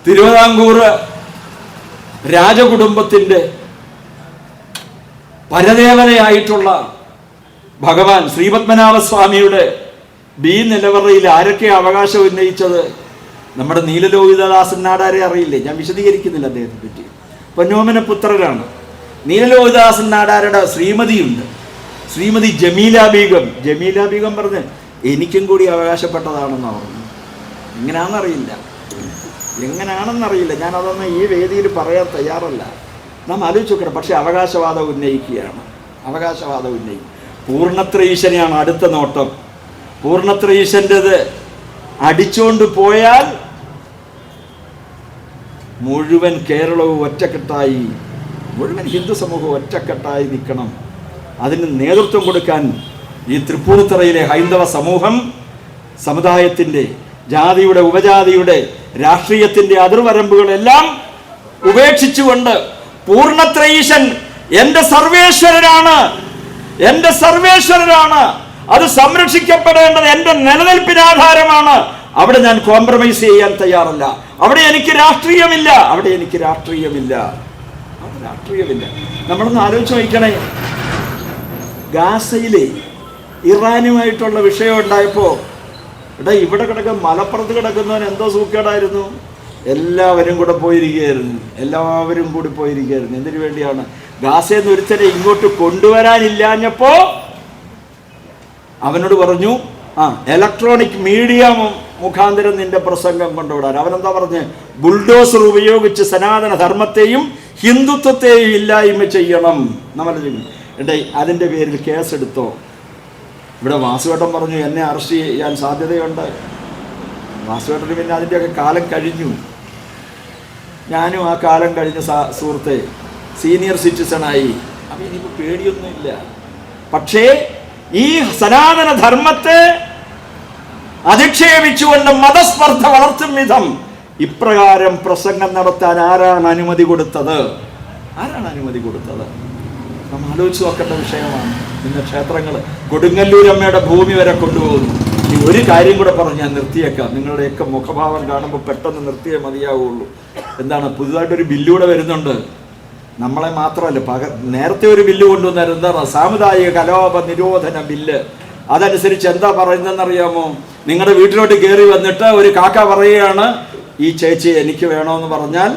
തിരുവിതാംകൂർ രാജകുടുംബത്തിൻ്റെ പരദേവതയായിട്ടുള്ള ഭഗവാൻ ശ്രീപത്മനാഭസ്വാമിയുടെ ബി നിലവറയിൽ ആരൊക്കെ അവകാശം ഉന്നയിച്ചത്? നമ്മുടെ നീലലോഹിതദാസൻ നാടാരെ അറിയില്ലേ? ഞാൻ വിശദീകരിക്കുന്നില്ല അദ്ദേഹത്തെ പറ്റി. പൊന്നോമന പുത്രരാണ്. നീലലോഹിതദാസൻ നാടാരുടെ ശ്രീമതിയുണ്ട്, ശ്രീമതി ജമീല ബീഗം പറഞ്ഞ് എനിക്കും കൂടി അവകാശപ്പെട്ടതാണെന്നാണ് പറഞ്ഞു. എങ്ങനെയാണെന്നറിയില്ല, ഞാൻ അതൊന്നും ഈ വേദിയിൽ പറയാൻ തയ്യാറല്ല. നാം ആലോചിച്ച് നോക്കണം. പക്ഷെ അവകാശവാദം ഉന്നയിക്കുകയാണ്. പൂർണ്ണത്രയീശനെയാണ് അടുത്ത നോട്ടം. പൂർണ്ണത്രയീശൻ്റെത് അടിച്ചോണ്ട് പോയാൽ മുഴുവൻ കേരളവും ഒറ്റക്കെട്ടായി, മുഴുവൻ ഹിന്ദു സമൂഹം ഒറ്റക്കെട്ടായി നിൽക്കണം. അതിന് നേതൃത്വം കൊടുക്കാൻ ഈ തൃപ്പൂണിത്തറയിലെ ഹൈന്ദവ സമൂഹം സമുദായത്തിൻ്റെ, ജാതിയുടെ, ഉപജാതിയുടെ, രാഷ്ട്രീയത്തിൻ്റെ അതിർവരമ്പുകളെല്ലാം ഉപേക്ഷിച്ചുകൊണ്ട് പൂർണ്ണത്രയീശൻ എൻ്റെ സർവേശ്വരനാണ്, അത് സംരക്ഷിക്കപ്പെടേണ്ടത് എൻ്റെ നിലനിൽപ്പിനാധാരമാണ്. അവിടെ ഞാൻ കോംപ്രമൈസ് ചെയ്യാൻ തയ്യാറല്ല. അവിടെ എനിക്ക് രാഷ്ട്രീയമില്ല. നമ്മളൊന്ന് ആലോചിച്ച് നോക്കണേ. ഗാസയിലെ ഇറാനുമായിട്ടുള്ള വിഷയം ഉണ്ടായപ്പോൾ ഇവിടെ മലപ്പുറത്ത് കിടക്കുന്നവൻ എന്തോ സൂക്കേടായിരുന്നു. എല്ലാവരും കൂടി പോയിരിക്കുകയായിരുന്നു. എന്തിനു വേണ്ടിയാണ്? ഗാസയിൽ നിന്ന് ഒരുത്തരെ ഇങ്ങോട്ട് കൊണ്ടുവരാനില്ലാഞ്ഞപ്പോ അവനോട് പറഞ്ഞു, ഇലക്ട്രോണിക് മീഡിയ മുഖാന്തരം നിന്റെ പ്രസംഗം കൊണ്ടുവിടാൻ. അവനെന്താ പറഞ്ഞ്? ബുൾഡോസർ ഉപയോഗിച്ച് സനാതന ധർമ്മത്തെയും ഹിന്ദുത്വത്തെയും ഇല്ലായ്മ ചെയ്യണം. അതിൻ്റെ പേരിൽ കേസെടുത്തോ? ഇവിടെ വാസുവേട്ടൻ പറഞ്ഞു എന്നെ അറസ്റ്റ് ചെയ്യാൻ സാധ്യതയുണ്ട്. വാസുവേട്ടന് പിന്നെ അതിൻ്റെയൊക്കെ കാലം കഴിഞ്ഞു. ഞാനും ആ കാലം കഴിഞ്ഞ സുഹൃത്തെ സീനിയർ സിറ്റിസണായി. അപ്പം ഇനിയിപ്പോൾ പേടിയൊന്നുമില്ല. പക്ഷേ ഈ സനാതന ധർമ്മത്തെ അധിക്ഷേപിച്ചുകൊണ്ട് മതസ്പർദ്ധ വളർത്തും വിധം ഇപ്രകാരം പ്രസംഗം നടത്താൻ ആരാണ് അനുമതി കൊടുത്തത്? നാം ആലോചിച്ച് നോക്കേണ്ട വിഷയമാണ്. ഇന്ന് ക്ഷേത്രങ്ങൾ, കൊടുങ്ങല്ലൂർ അമ്മയുടെ ഭൂമി വരെ കൊണ്ടുപോകുന്നു. ഈ ഒരു കാര്യം കൂടെ പറഞ്ഞ് ഞാൻ നിർത്തിയേക്കാം. നിങ്ങളുടെയൊക്കെ മുഖഭാവം കാണുമ്പോൾ പെട്ടെന്ന് നിർത്തിയേ മതിയാവുള്ളൂ. എന്താണ്? പുതുതായിട്ടൊരു ബില്ലൂടെ വരുന്നുണ്ട്. നമ്മളെ മാത്രമല്ല, നേരത്തെ ഒരു ബില്ല് കൊണ്ടുവന്നായിരുന്നു. എന്താണ്? സാമുദായിക കലാപ നിരോധന ബില്ല്. അതനുസരിച്ച് എന്താ പറയുന്നതെന്നറിയാമോ? നിങ്ങളുടെ വീട്ടിലോട്ട് കയറി വന്നിട്ട് ഒരു കാക്ക പറയുകയാണ്, ഈ ചേച്ചി എനിക്ക് വേണമെന്ന് പറഞ്ഞാൽ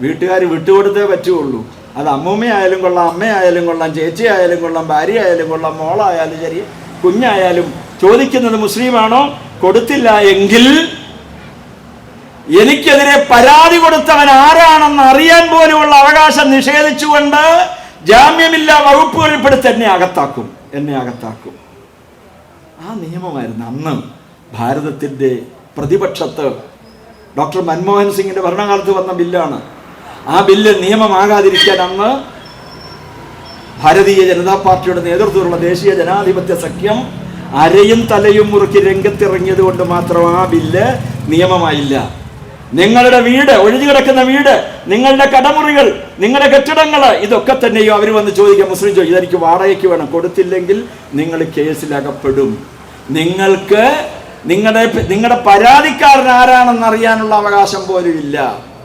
വീട്ടുകാർ വിട്ടുകൊടുത്തേ പറ്റുള്ളൂ. അത് അമ്മൂമ്മയായാലും കൊള്ളാം, അമ്മയായാലും കൊള്ളാം, ചേച്ചി ആയാലും കൊള്ളാം, ഭാര്യ ആയാലും കൊള്ളാം, മോളായാലും ശരി, കുഞ്ഞായാലും. ചോദിക്കുന്നത് മുസ്ലിമാണോ? കൊടുത്തില്ല എങ്കിൽ എനിക്കെതിരെ പരാതി കൊടുത്തവൻ ആരാണെന്ന് അറിയാൻ പോലുമുള്ള അവകാശം നിഷേധിച്ചുകൊണ്ട് ജാമ്യമില്ലാ വകുപ്പുകളിൽപ്പെടുത്തി എന്നെ അകത്താക്കും. ആ നിയമമായിരുന്നു അന്ന് ഭാരതത്തിൻ്റെ പ്രതിപക്ഷത്ത് ഡോക്ടർ മൻമോഹൻ സിംഗിന്റെ ഭരണകാലത്ത് വന്ന ബില്ലാണ്. ആ ബില്ല് നിയമമാകാതിരിക്കാൻ അന്ന് ഭാരതീയ ജനതാ പാർട്ടിയുടെ നേതൃത്വത്തിലുള്ള ദേശീയ ജനാധിപത്യ സഖ്യം അരയും തലയും മുറുക്കി രംഗത്തിറങ്ങിയത് കൊണ്ട് മാത്രം ആ ബില്ല് നിയമമായില്ല. നിങ്ങളുടെ വീട്, ഒഴിഞ്ഞു കിടക്കുന്ന വീട്, നിങ്ങളുടെ കടമുറികൾ, നിങ്ങളുടെ കെട്ടിടങ്ങൾ, ഇതൊക്കെ തന്നെയോ അവർ വന്ന് ചോദിക്കാം. മുസ്ലിം ചോദിക്കും, ഇതെനിക്ക് വാടകയ്ക്ക് വേണം, കൊടുത്തില്ലെങ്കിൽ നിങ്ങൾ കേസിലകപ്പെടും. നിങ്ങൾക്ക് നിങ്ങളുടെ പരാതിക്കാരൻ ആരാണെന്ന് അറിയാനുള്ള അവകാശം പോലും ഇല്ല.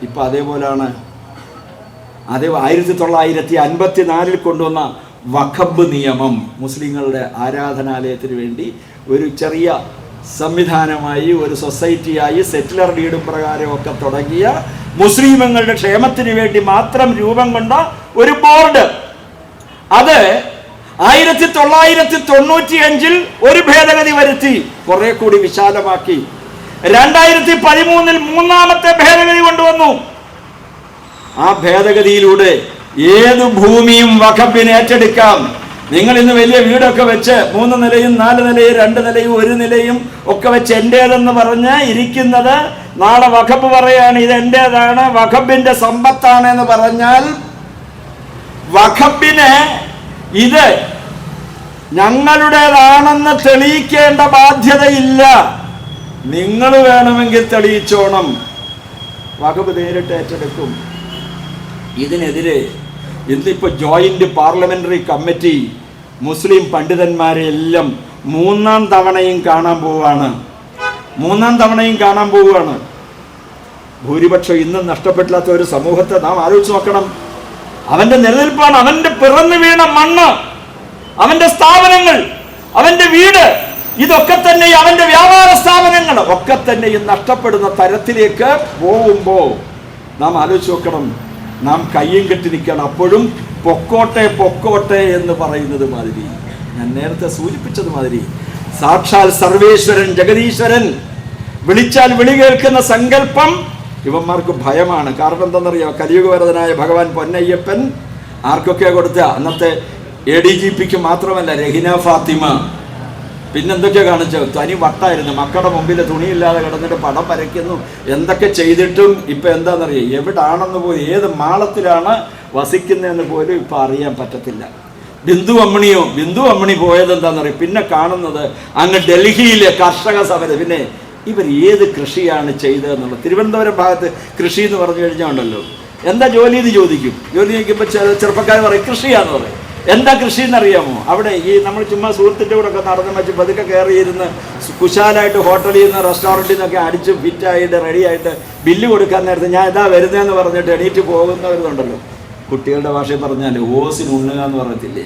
ഇപ്പൊ അതേപോലാണ് അത് 1954 കൊണ്ടുവന്ന വഖബ് നിയമം മുസ്ലിങ്ങളുടെ ആരാധനാലയത്തിന് വേണ്ടി ഒരു ചെറിയ സംവിധാനമായി, ഒരു സൊസൈറ്റിയായി, സെറ്റിലർ ഡീഡും പ്രകാരമൊക്കെ തുടങ്ങിയ മുസ്ലിമുകളുടെ ക്ഷേമത്തിന് വേണ്ടി മാത്രം രൂപം കൊണ്ട ഒരു ബോർഡ്. അത് 1995 ഒരു ഭേദഗതി വരുത്തി കുറെ കൂടി വിശാലമാക്കി. 2013 മൂന്നാമത്തെ ഭേദഗതി കൊണ്ടുവന്നു. ആ ഭേദഗതിയിലൂടെ ഏത് ഭൂമിയും വഖഫിന് ഏറ്റെടുക്കാം. നിങ്ങൾ ഇന്ന് വലിയ വീടൊക്കെ വെച്ച് 3 നിലയും 4 നിലയും 2 നിലയും 1 നിലയും ഒക്കെ വെച്ച് എൻ്റേതെന്ന് പറഞ്ഞ് ഇരിക്കുന്നത്, നാളെ വഖഫ് പറയാണ് ഇത് എൻ്റേതാണ്, വഖഫിന്റെ സമ്പത്താണ് എന്ന് പറഞ്ഞാൽ വഖഫിന് ഇത് ഞങ്ങളുടേതാണെന്ന് തെളിയിക്കേണ്ട ബാധ്യതയില്ല. നിങ്ങൾ വേണമെങ്കിൽ തെളിയിച്ചോണം. വഖഫ് നേരിട്ട് ഏറ്റെടുക്കും. ഇതിനെതിരെ ഇന്നിപ്പോൾ ജോയിന്റ് പാർലമെന്ററി കമ്മിറ്റി മുസ്ലിം പണ്ഡിതന്മാരെ എല്ലാം 3ാം തവണയും കാണാൻ പോവുകയാണ്. ഭൂരിപക്ഷം ഇന്നും നഷ്ടപ്പെട്ടില്ലാത്ത ഒരു സമൂഹത്തെ നാം ആലോചിച്ച് നോക്കണം. അവന്റെ നിലനിൽപ്പാണ്, അവന്റെ പിറന്നു വീണ മണ്ണ്, അവന്റെ സ്ഥാപനങ്ങൾ, അവന്റെ വീട്, ഇതൊക്കെ തന്നെ അവന്റെ വ്യാപാര സ്ഥാപനങ്ങൾ ഒക്കെ തന്നെയും നഷ്ടപ്പെടുന്ന തരത്തിലേക്ക് പോകുമ്പോൾ നാം ആലോചിച്ച് നോക്കണം. നാം കയ്യും കെട്ടി നിൽക്കണം. അപ്പോഴും പൊക്കോട്ടെ എന്ന് പറയുന്നത് മാതിരി, ഞാൻ നേരത്തെ സൂചിപ്പിച്ചത് മാതിരി, സാക്ഷാൽ സർവേശ്വരൻ ജഗദീശ്വരൻ വിളിച്ചാൽ വിളി കേൾക്കുന്ന സങ്കല്പം ഇവന്മാർക്ക് ഭയമാണ്. കാരണം എന്താണെന്നറിയോ? കലിയുഗവരതനായ ഭഗവാൻ പൊന്നയ്യപ്പൻ ആർക്കൊക്കെ കൊടുത്ത? അന്നത്തെ ADGPക്ക് മാത്രമല്ല, രഹിന ഫാത്തിമ, പിന്നെന്തൊക്കെ കാണിച്ചു? തനി വട്ടായിരുന്നു. മക്കളുടെ മുമ്പിൽ തുണിയില്ലാതെ കിടന്നിട്ട് പടം വരയ്ക്കുന്നു. എന്തൊക്കെ ചെയ്തിട്ടും ഇപ്പം എന്താണെന്നറിയോ? എവിടാണെന്ന് പോലും, ഏത് മാളത്തിലാണ് വസിക്കുന്നതെന്ന് പോലും ഇപ്പം അറിയാൻ പറ്റത്തില്ല. ബിന്ദു അമ്മണി പോയത് എന്താണെന്നറിയോ? പിന്നെ കാണുന്നത് അങ്ങ് ഡൽഹിയിലെ കർഷക സമരം. പിന്നെ ഇവർ ഏത് കൃഷിയാണ് ചെയ്തതെന്നുള്ളത്. തിരുവനന്തപുരം ഭാഗത്ത് കൃഷി എന്ന് പറഞ്ഞു കഴിഞ്ഞാൽ ഉണ്ടല്ലോ, എന്താ ജോലി എന്ന് ചോദിക്കും. ജോലി ചോദിക്കുമ്പോൾ ചെറുപ്പക്കാർ പറയും കൃഷിയാന്ന് പറയും. എന്താ കൃഷി എന്നറിയാമോ? അവിടെ ഈ നമ്മൾ ചുമ്മാ സുഹൃത്തിൻ്റെ കൂടെ ഒക്കെ നടന്ന് വെച്ച് പതുക്കെ കയറിയിരുന്ന് കുശാലായിട്ട് ഹോട്ടലിൽ നിന്ന് റെസ്റ്റോറൻറ്റിൽ നിന്നൊക്കെ അടിച്ച് ഫിറ്റായിട്ട് റെഡിയായിട്ട് ബില്ല് കൊടുക്കാൻ നേരത്തെ ഞാൻ ഇതാ വരുന്നതെന്ന് പറഞ്ഞിട്ട് എണീറ്റ് പോകുന്നവരുന്നുണ്ടല്ലോ. കുട്ടികളുടെ ഭാഷയിൽ പറഞ്ഞാൽ ഓസിന് ഉണ്ണുക എന്ന് പറയത്തില്ലേ,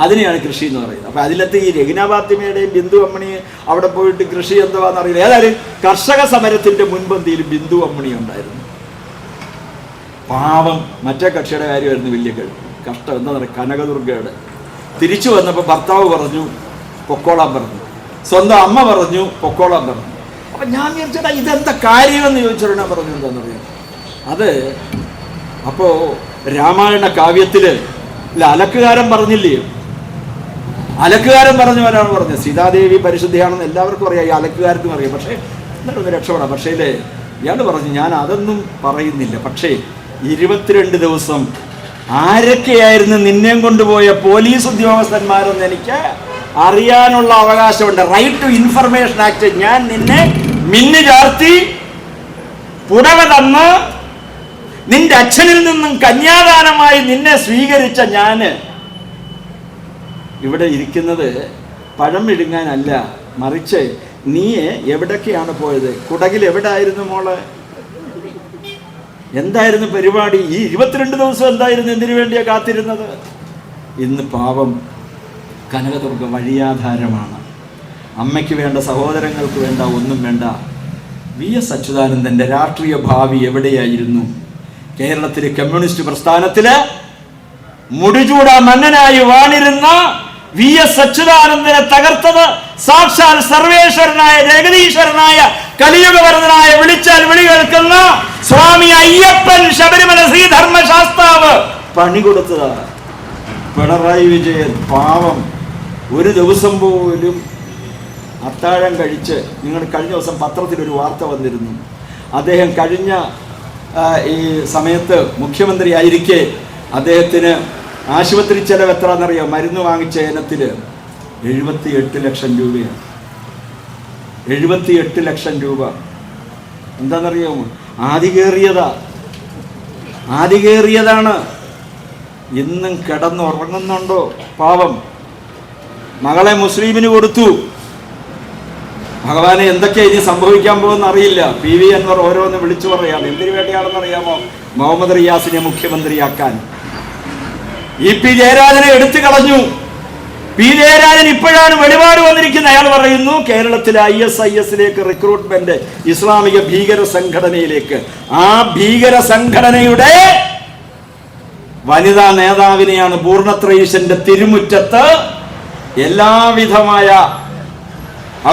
അതിനെയാണ് കൃഷി എന്ന് പറയുന്നത്. അപ്പം അതിലത്തെ ഈ രഹിന ഫാത്തിമയുടെയും ബിന്ദു അമ്മണി അവിടെ പോയിട്ട് കൃഷി എന്താണെന്ന് അറിയില്ല. ഏതായാലും കർഷക സമരത്തിൻ്റെ മുൻപന്തിയിൽ ബിന്ദു അമ്മണി ഉണ്ടായിരുന്നു. പാവം മറ്റേ കക്ഷിയുടെ കാര്യമായിരുന്നു വലിയ കഷ്ടം. എന്താ പറയുക, കനകദുർഗയുടെ തിരിച്ചു വന്നപ്പോൾ ഭർത്താവ് പറഞ്ഞു പൊക്കോളാൻ പറഞ്ഞു, സ്വന്തം അമ്മ പറഞ്ഞു പൊക്കോളാൻ പറഞ്ഞു. അപ്പം ഞാൻ വിചാരിച്ചാ ഇതെന്താ കാര്യമെന്ന് ചോദിച്ചിട്ട് പറഞ്ഞു എന്താണെന്നറിയാം. അത് അപ്പോൾ രാമായണ കാവ്യത്തിൽ അലക്കുകാരൻ പറഞ്ഞില്ലേ, അലക്കുകാരൻ പറഞ്ഞു ഒരാൾ പറഞ്ഞു സീതാദേവി പരിശുദ്ധിയാണെന്ന് എല്ലാവർക്കും അറിയാം, ഈ അലക്കുകാർക്കും അറിയാം. പക്ഷേ എന്നിട്ടൊന്ന് രക്ഷപ്പെടാം. പക്ഷേ ഇയാൾ പറഞ്ഞു ഞാൻ അതൊന്നും പറയുന്നില്ല, പക്ഷേ 22 ദിവസം ആരൊക്കെയായിരുന്നു നിന്നെയും കൊണ്ടുപോയ പോലീസ് ഉദ്യോഗസ്ഥന്മാരെന്ന് എനിക്ക് അറിയാനുള്ള അവകാശമുണ്ട്. Right to information act. ഞാൻ നിന്നെ മിന്നു ചാർത്തി പുടവ തന്ന് നിന്റെ അച്ഛനിൽ നിന്നും കന്യാദാനമായി നിന്നെ സ്വീകരിച്ച ഞാന് ഇവിടെ ഇരിക്കുന്നത് പഴം വിഴുങ്ങാനല്ല, മറിച്ച് നീ എവിടൊക്കെയാണ് പോയത്? കുടകിൽ എവിടായിരുന്നു മോള്? എന്തായിരുന്നു പരിപാടി? ഈ 22 ദിവസം എന്തായിരുന്നു? എന്തിനു വേണ്ടിയാ കാത്തിരുന്നത്? ഇന്ന് പാവം കനകദുർഗ വഴിയാധാരമാണ്. അമ്മയ്ക്ക് വേണ്ട, സഹോദരങ്ങൾക്ക് വേണ്ട, ഒന്നും വേണ്ട. VS അച്യുതാനന്ദൻ്റെ രാഷ്ട്രീയ ഭാവി എവിടെയായിരുന്നു? കേരളത്തിലെ കമ്മ്യൂണിസ്റ്റ് പ്രസ്ഥാനത്തില് മുടിചൂട മന്നനായി വാണിരുന്ന VS അച്യുതാനന്ദനെ തകർത്തത് സാക്ഷാൽ സർവേശ്വരനായ ജഗദീശ്വരനായ കലിയുഗവരതനായ വിളിച്ചാൽ വിളി കേൾക്കുന്ന സ്വാമി അയ്യപ്പൻ ശബരിമല ശ്രീധർമ്മശാസ്താവ് പണി കൊടുത്തതാണ്. പിണറായി വിജയൻ പാവം ഒരു ദിവസം പോലും അത്താഴം കഴിച്ച്, നിങ്ങൾ കഴിഞ്ഞ ദിവസം പത്രത്തിലൊരു വാർത്ത വന്നിരുന്നു, അദ്ദേഹം കഴിഞ്ഞ ഈ സമയത്ത് മുഖ്യമന്ത്രി ആയിരിക്കെ അദ്ദേഹത്തിന് ആശുപത്രി ചെലവ് എത്രയെന്നറിയാം? മരുന്ന് വാങ്ങിച്ച ഇനത്തിൽ 78 ലക്ഷം രൂപയാണ്. 78 ലക്ഷം രൂപ. എന്താണെന്നറിയാമോ? ആദികേറിയതാണ്. ഇന്നും കിടന്നുറങ്ങുന്നുണ്ടോ പാവം? മകളെ മുസ്ലിമിന് കൊടുത്തു, ഭഗവാനെ എന്തൊക്കെയാ ഇനി സംഭവിക്കാൻ പോകുമെന്ന് അറിയില്ല. PV അൻവർ ഓരോന്ന് വിളിച്ചു പറയാണ്. എന്തിനു വേണ്ടിയാണെന്ന് അറിയാമോ? മുഹമ്മദ് റിയാസിനെ മുഖ്യമന്ത്രിയാക്കാൻ. EP ജയരാജനെ എടുത്തു കളഞ്ഞു. P ജയരാജൻ ഇപ്പോഴാണ് വെളിപാട് വന്നിരിക്കുന്നത്. അയാൾ പറയുന്നു കേരളത്തിലെ ISIS-ലേക്ക് റിക്രൂട്ട്മെന്റ്, ഇസ്ലാമിക ഭീകര സംഘടനയിലേക്ക്. ആ ഭീകര സംഘടനയുടെ വനിതാ നേതാവിനെയാണ് പൂർണ്ണത്രയീശന്റെ തിരുമുറ്റത്ത് എല്ലാവിധമായ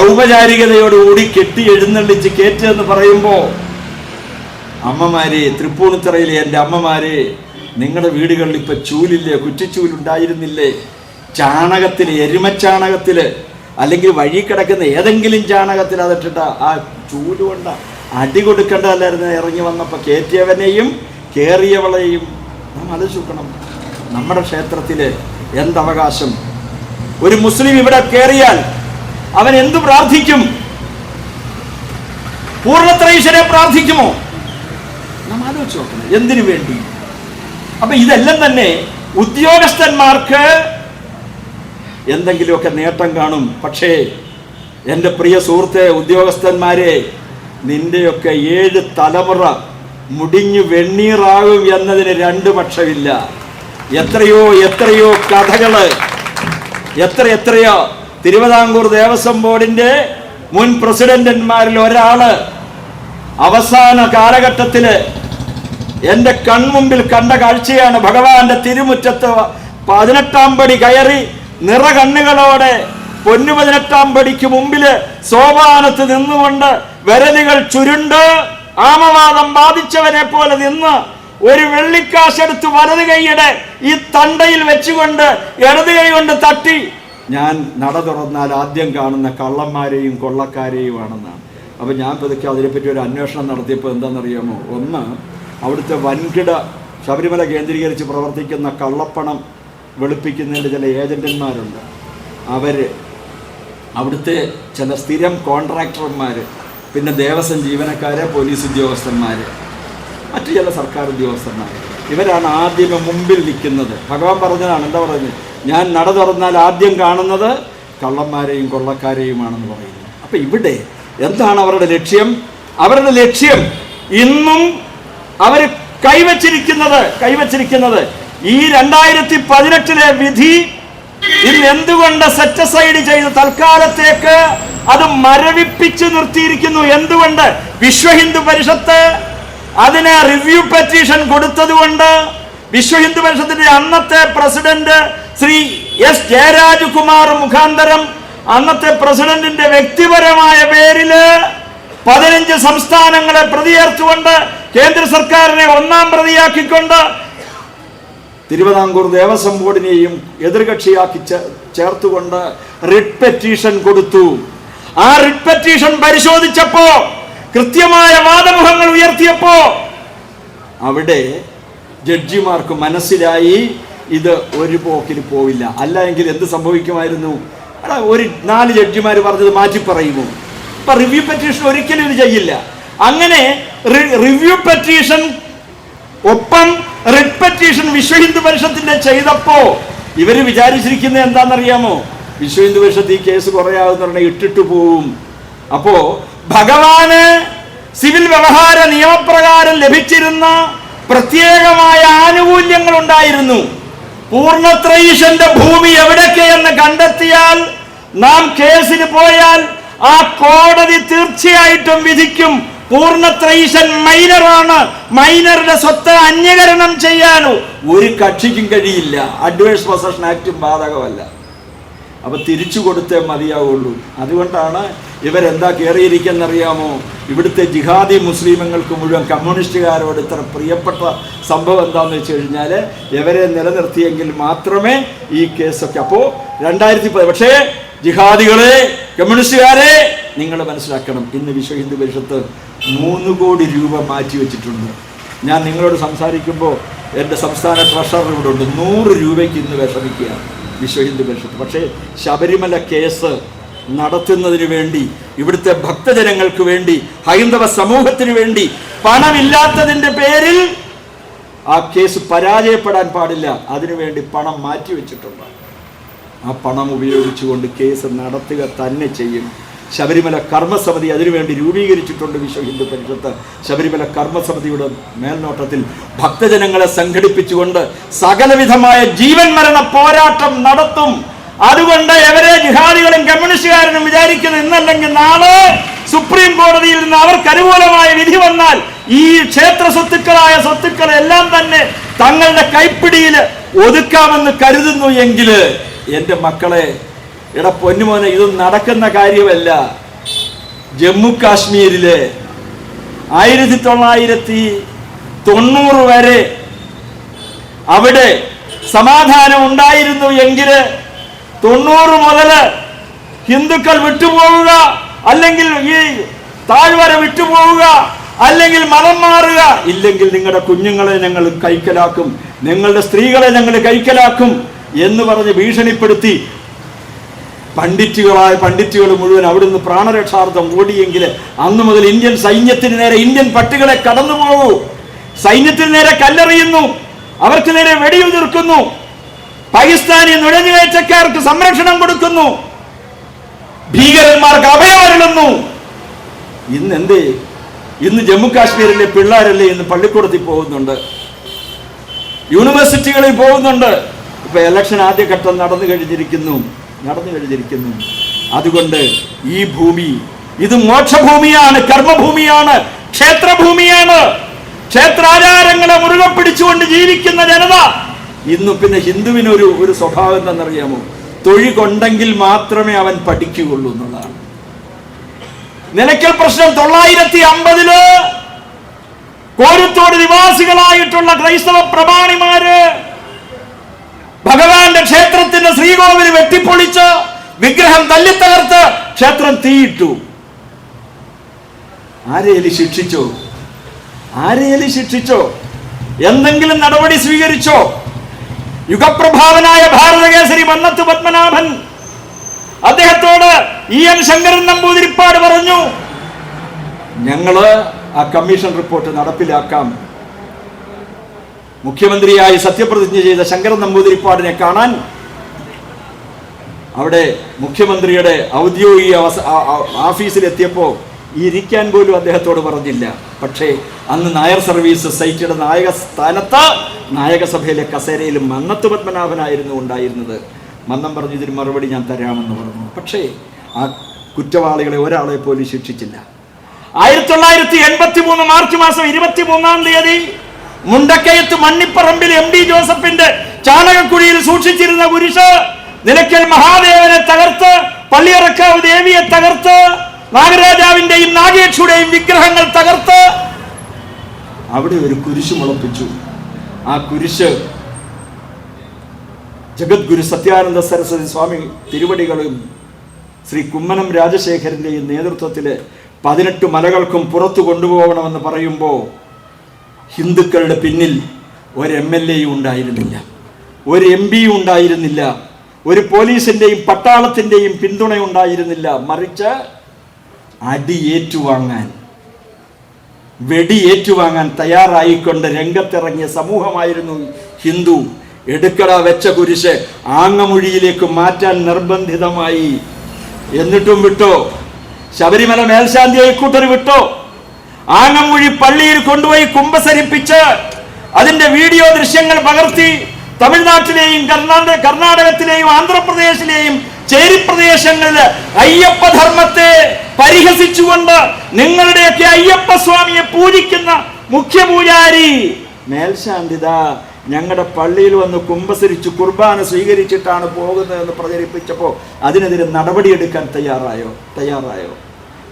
ഔപചാരികതയോടുകൂടി കെട്ടി എഴുന്നള്ളിച്ച് കയറ്റെന്ന് പറയുമ്പോ, അമ്മമാരെ, തൃപ്പൂണിത്തറയിലെ എൻ്റെ അമ്മമാരെ, നിങ്ങളുടെ വീടുകളിൽ ഇപ്പൊ ചൂലില്ലേ? കുറ്റിച്ചൂലുണ്ടായിരുന്നില്ലേ? ചാണകത്തിൽ, എരുമച്ചാണകത്തില് അല്ലെങ്കിൽ വഴി കിടക്കുന്ന ഏതെങ്കിലും ചാണകത്തിൽ അതിട്ടിട്ട ആ ചൂല് കൊണ്ട് അടി കൊടുക്കേണ്ടതല്ലായിരുന്നു ഇറങ്ങി വന്നപ്പോൾ കയറ്റിയവനെയും കയറിയവളെയും നാം ആലോചിക്കണം. നമ്മുടെ ക്ഷേത്രത്തില് എന്തവകാശം? ഒരു മുസ്ലിം ഇവിടെ കയറിയാൽ അവൻ എന്തു പ്രാർത്ഥിക്കും? പൂർണ്ണത്രയീശനെ പ്രാർത്ഥിക്കുമോ? നാം ആലോചിച്ച് നോക്കണം. എന്തിനു വേണ്ടി? അപ്പൊ ഇതെല്ലാം തന്നെ ഉദ്യോഗസ്ഥന്മാർക്ക് എന്തെങ്കിലുമൊക്കെ നേട്ടം കാണും. പക്ഷേ എൻ്റെ പ്രിയ സുഹൃത്തെ, ഉദ്യോഗസ്ഥന്മാരെ, നിന്റെയൊക്കെ 7 തലമുറ മുടിഞ്ഞു വെണ്ണീറാകും എന്നതിന് 2 പക്ഷമില്ല. എത്രയോ എത്രയോ കഥകള്, എത്രയോ തിരുവിതാംകൂർ ദേവസ്വം ബോർഡിന്റെ മുൻ പ്രസിഡന്റന്മാരിൽ ഒരാള് അവസാന കാലഘട്ടത്തില് എന്റെ കൺമുമ്പിൽ കണ്ട കാഴ്ചയാണ്. ഭഗവാന്റെ തിരുമുറ്റത്ത് 18-ാം പടി കയറി നിറകണ്ണുകളോടെ പൊന്നു 18-ാം പടിക്ക് മുമ്പില് സോപാനത്ത് നിന്നുകൊണ്ട് വിരലുകൾ ചുരുണ്ട് ആമവാദം ബാധിച്ചവനെ പോലെ നിന്ന് ഒരു വെള്ളിക്കാശെടുത്ത് വലത് കൈയുടെ ഈ തണ്ടയിൽ വെച്ചുകൊണ്ട് ഇടത് കൈ കൊണ്ട് തട്ടി, ഞാൻ നട തുറന്നാൽ ആദ്യം കാണുന്ന കള്ളന്മാരെയും കൊള്ളക്കാരെയുമാണെന്നാണ്. അപ്പൊ ഞാൻ പതുക്കെ അതിനെപ്പറ്റി ഒരു അന്വേഷണം നടത്തിയപ്പോൾ എന്താണെന്നറിയാമോ? ഒന്ന്, അവിടുത്തെ വൻകിട ശബരിമല കേന്ദ്രീകരിച്ച് പ്രവർത്തിക്കുന്ന കള്ളപ്പണം വെളുപ്പിക്കുന്നതിൻ്റെ ചില ഏജന്റന്മാരുണ്ട്. അവര്, അവിടുത്തെ ചില സ്ഥിരം കോൺട്രാക്ടർമാർ, പിന്നെ ദേവസ്വം ജീവനക്കാര്, പോലീസ് ഉദ്യോഗസ്ഥന്മാർ, മറ്റു ചില സർക്കാർ ഉദ്യോഗസ്ഥന്മാർ, ഇവരാണ് ആദ്യമേ മുമ്പിൽ നിൽക്കുന്നത്. ഭഗവാൻ പറഞ്ഞതാണ്, എന്താ പറയുന്നത്? ഞാൻ നട തുറന്നാൽ ആദ്യം കാണുന്നത് കള്ളന്മാരെയും കൊള്ളക്കാരെയുമാണെന്ന് പറയുന്നു. അപ്പൊ ഇവിടെ എന്താണ് അവരുടെ ലക്ഷ്യം? അവരുടെ ലക്ഷ്യം ഇന്നും അവർ കൈവച്ചിരിക്കുന്നത് ഈ 2018 വിധി ഇന്ന് എന്തുകൊണ്ട് സെറ്റസൈഡ് ചെയ്ത് തൽക്കാലത്തേക്ക് അത് മരവിപ്പിച്ചു നിർത്തിയിരിക്കുന്നു? എന്തുകൊണ്ട്? വിശ്വ ഹിന്ദു പരിഷത്ത് അതിന് റിവ്യൂ പെറ്റീഷൻ കൊടുത്തതുകൊണ്ട്, വിശ്വ ഹിന്ദു പരിഷത്തിന്റെ അന്നത്തെ പ്രസിഡന്റ് ശ്രീ S ജയരാജ് കുമാർ മുഖാന്തരം അന്നത്തെ പ്രസിഡന്റിന്റെ വ്യക്തിപരമായ പേരില് 15 സംസ്ഥാനങ്ങളെ പ്രതിയേർത്തുകൊണ്ട് കേന്ദ്ര സർക്കാരിനെ 1-ാം പ്രതിയാക്കിക്കൊണ്ട് തിരുവിതാംകൂർ ദേവസ്വം ബോർഡിനെയും എതിർകക്ഷിയാക്കി ചേർത്തുകൊണ്ട് റിട്ട് പെറ്റീഷൻ കൊടുത്തു. ആ റിട്ട് പെറ്റീഷൻ പരിശോധിച്ചപ്പോ, കൃത്യമായ വാദമുഖങ്ങൾ ഉയർത്തിയപ്പോ, അവിടെ ജഡ്ജിമാർക്ക് മനസ്സിലായി ഇത് ഒരു പോക്കിന് പോവില്ല. അല്ല എങ്കിൽ എന്ത് സംഭവിക്കുമായിരുന്നു? ഒരു 4 ജഡ്ജിമാർ പറഞ്ഞത് മാറ്റി പറയുമോ? ഇപ്പൊ റിവ്യൂ പെറ്റീഷൻ ഒരിക്കലും ഇത് ചെയ്യില്ല. അങ്ങനെ റിവ്യൂ പെറ്റീഷൻ ഒപ്പം റിട്ട് പെറ്റീഷൻ വിശ്വ ഹിന്ദു പരിഷത്തിന്റെ ചെയ്തപ്പോ ഇവര് വിചാരിച്ചിരിക്കുന്നത് എന്താണെന്നറിയാമോ? വിശ്വ ഹിന്ദു പരിഷത്ത് ഈ കേസ് കുറയാവുന്ന ഇട്ടിട്ട് പോവും. അപ്പോ ഭഗവാന് സിവിൽ വ്യവഹാര നിയമപ്രകാരം ലഭിച്ചിരുന്ന പ്രത്യേകമായ ആനുകൂല്യങ്ങൾ ഉണ്ടായിരുന്നു. പൂർണ്ണത്രയീശന്റെ ഭൂമി എവിടൊക്കെയെന്ന് കണ്ടെത്തിയാൽ, നാം കേസിന് പോയാൽ ആ കോടതി തീർച്ചയായിട്ടും വിധിക്കും പൂർണ്ണത്രയീശൻ മൈനറാണ്, മൈനറുടെ സ്വത്ത് അന്യകരണം ചെയ്യാനോ ഒരു കക്ഷിക്കും കഴിയില്ല. അഡ്വേഴ്സ് പൊസഷൻ ആക്ടും ബാധകമല്ല. അപ്പൊ തിരിച്ചു കൊടുത്തേ മതിയാവുള്ളൂ. അതുകൊണ്ടാണ് ഇവരെന്താ കയറിയിരിക്കുന്നറിയാമോ? ഇവിടുത്തെ ജിഹാദി മുസ്ലിമുകൾക്ക് മുഴുവൻ കമ്മ്യൂണിസ്റ്റുകാരോട് ഇത്ര പ്രിയപ്പെട്ട സംഭവം എന്താണെന്ന് വെച്ച് കഴിഞ്ഞാൽ, ഇവരെ നിലനിർത്തിയെങ്കിൽ മാത്രമേ ഈ കേസൊക്കെ. അപ്പോൾ 2010, പക്ഷേ ജിഹാദികളെ, കമ്മ്യൂണിസ്റ്റുകാരെ, നിങ്ങൾ മനസ്സിലാക്കണം, ഇന്ന് വിശ്വ ഹിന്ദു പരിഷത്ത് 3 കോടി രൂപ മാറ്റി വെച്ചിട്ടുണ്ട്. ഞാൻ നിങ്ങളോട് സംസാരിക്കുമ്പോൾ എൻ്റെ സംസ്ഥാന ട്രഷറർ ഇവിടെ ഉണ്ട്. 100 രൂപയ്ക്ക് ഇന്ന് വിഷമിക്കുകയാണ് വിശ്വ ഹിന്ദു പരിഷത്ത്. പക്ഷേ ശബരിമല കേസ് നടത്തുന്നതിന് വേണ്ടി, ഇവിടുത്തെ ഭക്തജനങ്ങൾക്ക് വേണ്ടി, ഹൈന്ദവ സമൂഹത്തിന് വേണ്ടി പണമില്ലാത്തതിൻ്റെ പേരിൽ ആ കേസ് പരാജയപ്പെടാൻ പാടില്ല. അതിനുവേണ്ടി പണം മാറ്റി വെച്ചിട്ടുണ്ട്. ആ പണം ഉപയോഗിച്ചുകൊണ്ട് കേസ് നടത്തുക തന്നെ ചെയ്യും. ശബരിമല കർമ്മസമിതി അതിനുവേണ്ടി രൂപീകരിച്ചിട്ടുണ്ട് വിശ്വ ഹിന്ദു പരിഷത്ത്. ശബരിമല കർമ്മസമിതിയുടെ മേൽനോട്ടത്തിൽ ഭക്തജനങ്ങളെ സംഘടിപ്പിച്ചുകൊണ്ട് സകലവിധമായ ജീവൻ മരണ പോരാട്ടം നടത്തും. അതുകൊണ്ട് എവരെ ജിഹാദികളും കമ്മ്യൂണിസ്റ്റുകാരനും വിചാരിക്കുന്നത് ഇന്നല്ലെങ്കിൽ നാളെ സുപ്രീം കോടതിയിൽ നിന്ന് അവർക്ക് അനുകൂലമായ വിധി വന്നാൽ ഈ ക്ഷേത്ര സ്വത്തുക്കൾ എല്ലാം തന്നെ തങ്ങളുടെ കൈപ്പിടിയിൽ ഒതുക്കാമെന്ന് കരുതുന്നു എങ്കിൽ എൻ്റെ മക്കളെ, പൊന്നുമോനെ, ഇതൊന്നും നടക്കുന്ന കാര്യമല്ല. ജമ്മു കാശ്മീരിലെ 1990 വരെ അവിടെ സമാധാനം ഉണ്ടായിരുന്നു എങ്കിൽ 90 മുതൽ ഹിന്ദുക്കൾ വിട്ടുപോവുക, അല്ലെങ്കിൽ ഈ താഴ്വര വിട്ടുപോവുക, അല്ലെങ്കിൽ മതം മാറുക, ഇല്ലെങ്കിൽ നിങ്ങളുടെ കുഞ്ഞുങ്ങളെ ഞങ്ങൾ കൈക്കലാക്കും, നിങ്ങളുടെ സ്ത്രീകളെ ഞങ്ങൾ കൈക്കലാക്കും എന്ന് പറഞ്ഞ് ഭീഷണിപ്പെടുത്തി പണ്ഡിറ്റുകൾ മുഴുവൻ അവിടുന്ന് പ്രാണരക്ഷാർത്ഥം ഓടിയെങ്കിൽ അന്ന് മുതൽ ഇന്ത്യൻ സൈന്യത്തിന് നേരെ ഇന്ത്യൻ പട്ടികളെ കടന്നു പോകൂ. സൈന്യത്തിന് നേരെ കല്ലെറിയുന്നു, അവർക്ക് നേരെ വെടിയുതിർക്കുന്നു, പാകിസ്ഥാനി നുഴഞ്ഞുകയറ്റക്കാർക്ക് സംരക്ഷണം കൊടുക്കുന്നു, ഭീകരന്മാർക്ക് അഭയമരുളുന്നു. ഇന്ന് ജമ്മു കാശ്മീരിലെ പിള്ളേരല്ലേ ഇന്ന് പള്ളിക്കൂടത്തിൽ പോകുന്നുണ്ട്, യൂണിവേഴ്സിറ്റികളിൽ പോകുന്നുണ്ട്. ഇപ്പൊ ഇലക്ഷൻ ആദ്യഘട്ടം നടന്നു കഴിഞ്ഞിരിക്കുന്നു. അതുകൊണ്ട് ഈ ഭൂമി ഇത് മോക്ഷഭൂമിയാണ്, കർമ്മഭൂമിയാണ്, ക്ഷേത്രഭൂമിയാണ്. ക്ഷേത്രാചാരങ്ങളെ മുറുകെ പിടിച്ചുകൊണ്ട് ജീവിക്കുന്ന ജനത. ഇന്ന് പിന്നെ ഹിന്ദുവിനൊരു സ്വഭാവം എന്താണെന്നറിയാമോ? തൊഴി കൊണ്ടെങ്കിൽ മാത്രമേ അവൻ പഠിക്കുകയുള്ളൂ എന്നതാണ്. നിലയ്ക്കൽ പ്രശ്നം 950 കോരത്തോട് നിവാസികളായിട്ടുള്ള ക്രൈസ്തവ പ്രമാണിമാര് ഭഗവാന്റെ ക്ഷേത്രത്തിന്റെ ശ്രീകോവിൽ വെട്ടിപ്പൊളിച്ച് വിഗ്രഹം തല്ലിത്തകർത്ത് ക്ഷേത്രം തീയിട്ടു. ആരെയും ശിക്ഷിച്ചോ? എന്തെങ്കിലും നടപടി സ്വീകരിച്ചോ? യുഗപ്രഭാവനായ ഭാരതകേസരി മന്നത്ത് പത്മനാഭൻ അദ്ദേഹത്തോട് EN ശങ്കരൻ നമ്പൂതിരിപ്പാട് പറഞ്ഞു, ഞങ്ങള് ആ കമ്മീഷൻ റിപ്പോർട്ട് നടപ്പിലാക്കാം. മുഖ്യമന്ത്രിയായി സത്യപ്രതിജ്ഞ ചെയ്ത ശങ്കരൻ നമ്പൂതിരിപ്പാടിനെ കാണാൻ അവിടെ മുഖ്യമന്ത്രിയുടെ ഔദ്യോഗിക ഓഫീസിലെത്തിയപ്പോൾ ഇരിക്കാൻ പോലും അദ്ദേഹത്തോട് പറഞ്ഞില്ല. പക്ഷേ അന്ന് നായർ സർവീസ് സൊസൈറ്റിയുടെ നായക സ്ഥാനത്ത് നായകസഭയിലെ കസേരയിൽ മന്നത്ത് പത്മനാഭനായിരുന്നു ഉണ്ടായിരുന്നത്. മന്നം പറഞ്ഞു, ഇതിന് മറുപടി ഞാൻ തരാമെന്ന് പറഞ്ഞു. പക്ഷേ ആ കുറ്റവാളികളെ ഒരാളെ പോലും ശിക്ഷിച്ചില്ല. 1983 മാർച്ച് മാസം 23-ാം തീയതി മുണ്ടക്കയത്ത് മണ്ണിപ്പറമ്പിൽ MD ജോസഫിന്റെ ചാണകക്കുഴിയിൽ സൂക്ഷിച്ചിരുന്ന കുരിശ് നിലയ്ക്കൽ മഹാദേവനെ തകർത്ത്, പള്ളിയറക്കാവ് ദേവിയെ തകർത്ത്, നാഗരാജാവിന്റെയും നാഗേക്ഷുടെയും വിഗ്രഹങ്ങൾ തകർത്ത് അവിടെ ഒരു കുരിശ് മുളപ്പിച്ചു. ആ കുരിശ് ജഗദ്ഗുരു സത്യാനന്ദ സരസ്വതി സ്വാമി തിരുവടികളും ശ്രീ കുമ്മനം രാജശേഖരന്റെയും നേതൃത്വത്തിൽ 18 മലകൾക്കും പുറത്തു കൊണ്ടുപോകണമെന്ന് പറയുമ്പോൾ ഹിന്ദുക്കളുടെ പിന്നിൽ ഒരു MLA ഉണ്ടായിരുന്നില്ല, ഒരു MP ഉണ്ടായിരുന്നില്ല, ഒരു പോലീസിന്റെയും പട്ടാളത്തിന്റെയും പിന്തുണ ഉണ്ടായിരുന്നില്ല. മറിച്ച് വെടിയേറ്റുവാങ്ങാൻ തയ്യാറായിക്കൊണ്ട് രംഗത്തിറങ്ങിയ സമൂഹമായിരുന്നു ഹിന്ദു. എടുക്കട വെച്ച കുരിശ് ആങ്ങമൊഴിയിലേക്ക് മാറ്റാൻ നിർബന്ധിതമായി. എന്നിട്ടും വിട്ടോ? ശബരിമല മേൽശാന്തി ഇക്കൂട്ടർ വിട്ടോ? ആങ്ങമൊഴി പള്ളിയിൽ കൊണ്ടുപോയി കുമ്പസരിപ്പിച്ച് അതിന്റെ വീഡിയോ ദൃശ്യങ്ങൾ പകർത്തി തമിഴ്നാട്ടിലെയും കർണാടകത്തിലെയും ആന്ധ്രാപ്രദേശിലെയും ചേരി പ്രദേശങ്ങളിൽ അയ്യപ്പ ധർമ്മത്തെ പരിഹസിച്ചുകൊണ്ട് നിങ്ങളുടെയൊക്കെ അയ്യപ്പ സ്വാമിയെ പൂജിക്കുന്ന മുഖ്യപൂജാരി മേൽശാന്തിത ഞങ്ങളുടെ പള്ളിയിൽ വന്ന് കുമ്പസരിച്ച് കുർബാന സ്വീകരിച്ചിട്ടാണ് പോകുന്നതെന്ന് പ്രചരിപ്പിച്ചപ്പോൾ അതിനെതിരെ നടപടിയെടുക്കാൻ തയ്യാറായോ?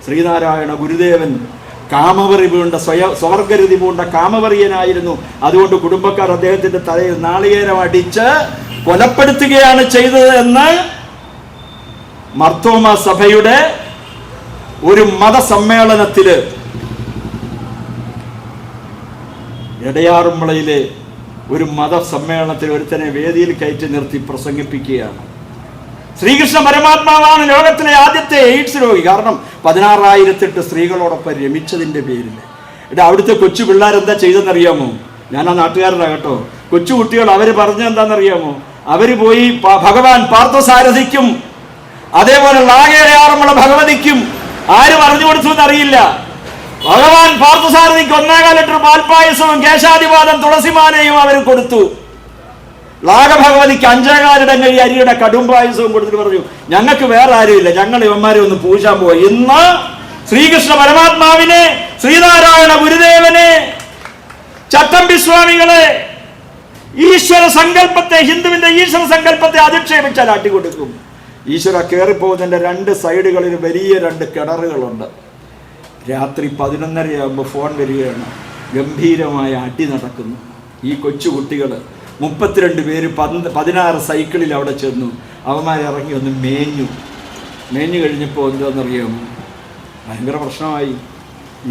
ശ്രീനാരായണ ഗുരുദേവൻ കാമവറി പൂണ്ട സ്വർഗരതി പൂണ്ട കാമവറിയനായിരുന്നു. അതുകൊണ്ട് കുടുംബക്കാർ അദ്ദേഹത്തിന്റെ തലയിൽ നാളികേരം അടിച്ച് കൊലപ്പെടുത്തുകയാണ് ചെയ്തത് എന്ന് മർത്തോമ സഭയുടെ ഒരു മതസമ്മേളനത്തില് എടയാറുമ്പളയിലെ ഒരു മതസമ്മേളനത്തിൽ ഒരുത്തനെ വേദിയിൽ കയറ്റി നിർത്തി പ്രസംഗിപ്പിക്കുകയാണ്. ശ്രീകൃഷ്ണ പരമാത്മാവാണ് ലോകത്തിലെ ആദ്യത്തെ എയ്ഡ്സ് രോഗി. കാരണം 16,008 സ്ത്രീകളോടൊപ്പം രമിച്ചതിന്റെ പേരിൽ. അവിടുത്തെ കൊച്ചു പിള്ളേരെന്താ ചെയ്തെന്നറിയാമോ? ഞാൻ ആ നാട്ടുകാരനാ കേട്ടോ. കൊച്ചു കുട്ടികൾ അവര് പറഞ്ഞെന്താണെന്നറിയാമോ? അവര് പോയി ഭഗവാൻ പാർത്ഥസാരഥിക്കും അതേപോലെ ലാഗയുടെ ആറന്മുള ഭഗവതിക്കും ആരും അറിഞ്ഞു കൊടുത്തു എന്നറിയില്ല. ഭഗവാൻ പാർത്ഥസാരഥിക്ക് 1.25 ലിറ്റർ പാൽപ്പായസവും കേശാദിപാദം തുളസിമാലയും അവർ കൊടുത്തു. ലാഗഭഗവതിക്ക് 5.25 കഴി അരിയുടെ കടുംപായസവും കൊടുത്തിട്ട് പറഞ്ഞു, ഞങ്ങൾക്ക് വേറെ ആരുമില്ല, ഞങ്ങൾ ഇവന്മാരെ ഒന്ന് പൂജാൻ പോയി. ഇന്ന് ശ്രീകൃഷ്ണ പരമാത്മാവിനെ, ശ്രീനാരായണ ഗുരുദേവനെ, ചട്ടമ്പി സ്വാമികളെ, ഈശ്വര സങ്കല്പത്തെ, ഹിന്ദുവിന്റെ ഈശ്വര സങ്കല്പത്തെ അധിക്ഷേപിച്ചാൽ അട്ടിക്കൊടുക്കും. ഈശ്വര കയറിപ്പോകുന്നതിന്റെ 2 സൈഡുകളിൽ വലിയ 2 കിണറുകളുണ്ട്. രാത്രി 11:30 ഫോൺ വരികയാണ്, ഗംഭീരമായ അടി നടക്കുന്നു. ഈ കൊച്ചുകുട്ടികൾ 32 പേര് 16 സൈക്കിളിൽ അവിടെ ചെന്നു. അവന്മാരിറങ്ങി ഒന്ന് മേഞ്ഞു കഴിഞ്ഞപ്പോൾ എന്താണെന്നറിയാമോ, ഭയങ്കര പ്രശ്നമായി.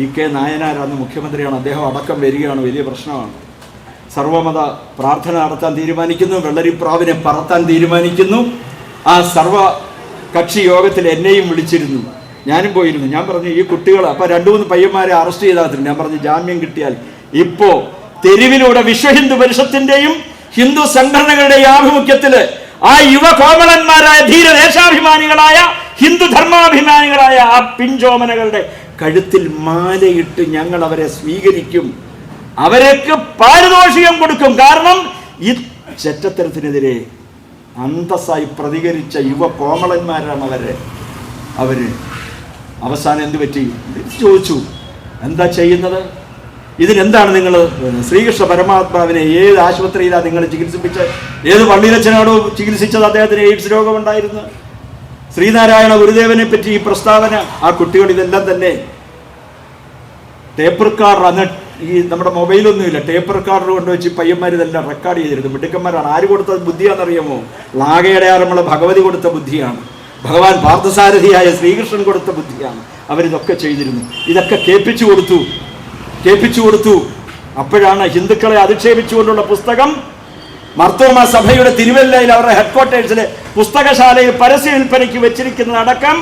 EK നായനാരാന്ന് മുഖ്യമന്ത്രിയാണ്, അദ്ദേഹം അടക്കം വരികയാണ്, വലിയ പ്രശ്നമാണ്. സർവമത പ്രാർത്ഥന നടത്താൻ തീരുമാനിക്കുന്നു, വെള്ളരിപ്രാവിനെ പറത്താൻ തീരുമാനിക്കുന്നു. ആ സർവ കക്ഷി യോഗത്തിൽ എന്നെയും വിളിച്ചിരുന്നു, ഞാനും പോയിരുന്നു. ഞാൻ പറഞ്ഞു ഈ കുട്ടികൾ, അപ്പം 2-3 പയ്യന്മാരെ അറസ്റ്റ് ചെയ്താൽ ഞാൻ പറഞ്ഞു ജാമ്യം കിട്ടിയാൽ ഇപ്പോ തെരുവിലൂടെ വിശ്വ ഹിന്ദു പരിഷത്തിന്റെയും ഹിന്ദു സംഘടനകളുടെയും ആഭിമുഖ്യത്തിൽ ആ യുവ കോമളന്മാരായ ധീരദേശാഭിമാനികളായ ഹിന്ദു ധർമാഭിമാനികളായ ആ പിഞ്ചോമനകളുടെ കഴുത്തിൽ മാലയിട്ട് ഞങ്ങൾ അവരെ സ്വീകരിക്കും, അവർക്ക് പാരിതോഷികം കൊടുക്കും. കാരണം ഈ ചെറ്റത്തരത്തിനെതിരെ അന്തസ്സായി പ്രതികരിച്ച യുവ കോമളന്മാരാണ് അവര്. അവസാനം എന്ത് പറ്റി ചോദിച്ചു, എന്താ ചെയ്യുന്നത്, ഇതിനെന്താണ് നിങ്ങൾ ശ്രീകൃഷ്ണ പരമാത്മാവിനെ ഏത് ആശുപത്രിയിലാണ് നിങ്ങൾ ചികിത്സിപ്പിച്ചത്, ഏത് പള്ളിയിലച്ചനാണോ ചികിത്സിച്ചത്, അദ്ദേഹത്തിന് എയ്ഡ്സ് രോഗമുണ്ടായിരുന്നു. ശ്രീനാരായണ ഗുരുദേവനെ പറ്റി ഈ പ്രസ്താവന, ആ കുട്ടികൾ ഇതെല്ലാം തന്നെ ടേപ്പ് റെക്കോർഡർ, അന്ന് ഈ നമ്മുടെ മൊബൈലൊന്നുമില്ല, ടേപ്പ് റെക്കോർഡർ കൊണ്ടുവച്ച് പയ്യന്മാർ ഇതെല്ലാം റെക്കോർഡ് ചെയ്തിരുന്നു. മിടുക്കന്മാരാണ്. ആര് കൊടുത്ത ബുദ്ധിയാണെന്നറിയാമോ? ലാഗയുടെ ആറന്മുള ഭഗവതി കൊടുത്ത ബുദ്ധിയാണ്, ഭഗവാൻ പാർത്ഥസാരഥിയായ ശ്രീകൃഷ്ണൻ കൊടുത്ത ബുദ്ധിയാണ്. അവരിതൊക്കെ ചെയ്തിരുന്നു. ഇതൊക്കെ കേൾപ്പിച്ചു കൊടുത്തു. അപ്പോഴാണ് ഹിന്ദുക്കളെ അധിക്ഷേപിച്ചുകൊണ്ടുള്ള പുസ്തകം മർത്തോമ സഭയുടെ തിരുവല്ലയിൽ അവരുടെ ഹെഡ്ക്വാർട്ടേഴ്സിലെ പുസ്തകശാലയിൽ പരസ്യ വിൽപ്പനയ്ക്ക് വെച്ചിരിക്കുന്നതടക്കം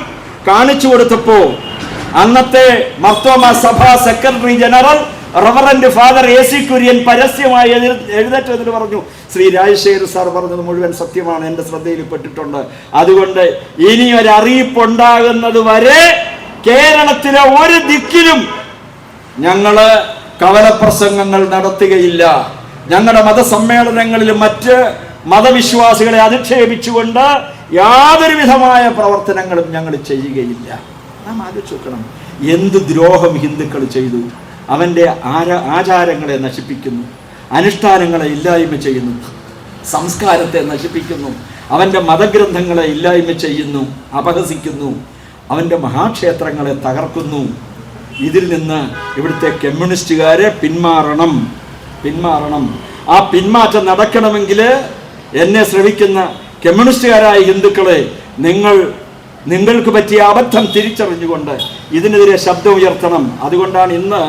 കാണിച്ചു കൊടുത്തപ്പോ അന്നത്തെ മർത്തോമ സഭ secretary general reverend father AC Kurian പരസ്യമായി എഴുന്നേറ്റ് പറഞ്ഞു, ശ്രീ രാജശേഖർ സാർ പറഞ്ഞത് മുഴുവൻ സത്യമാണ്, എൻ്റെ ശ്രദ്ധയിൽപ്പെട്ടിട്ടുണ്ട്. അതുകൊണ്ട് ഇനി ഒരു അറിയിപ്പുണ്ടാകുന്നത് വരെ കേരളത്തിലെ ഒരു ദിക്കിലും ഞങ്ങള് കവലപ്രസംഗങ്ങൾ നടത്തുകയില്ല. ഞങ്ങളുടെ മതസമ്മേളനങ്ങളിൽ മറ്റ് മതവിശ്വാസികളെ അധിക്ഷേപിച്ചുകൊണ്ട് യാതൊരു വിധമായ പ്രവർത്തനങ്ങളും ഞങ്ങൾ ചെയ്യുകയില്ല. നാം ആലോചിച്ച് നോക്കണം, എന്ത് ദ്രോഹം ഹിന്ദുക്കൾ ചെയ്തു. അവൻ്റെ ആചാരങ്ങളെ നശിപ്പിക്കുന്നു, അനുഷ്ഠാനങ്ങളെ ഇല്ലായ്മ ചെയ്യുന്നു, സംസ്കാരത്തെ നശിപ്പിക്കുന്നു, അവൻ്റെ മതഗ്രന്ഥങ്ങളെ ഇല്ലായ്മ ചെയ്യുന്നു, അപഹസിക്കുന്നു, അവൻ്റെ മഹാക്ഷേത്രങ്ങളെ തകർക്കുന്നു. ഇതിൽ നിന്ന് ഇവിടുത്തെ കമ്മ്യൂണിസ്റ്റുകാരെ പിന്മാറണം. ആ പിന്മാറ്റം നടക്കണമെങ്കിൽ എന്നെ ശ്രമിക്കുന്ന കമ്മ്യൂണിസ്റ്റുകാരായ ഹിന്ദുക്കളെ, നിങ്ങൾക്ക് പറ്റിയ അബദ്ധം തിരിച്ചറിഞ്ഞുകൊണ്ട് ഇതിനെതിരെ ശബ്ദം ഉയർത്തണം. അതുകൊണ്ടാണ് ഇന്ന്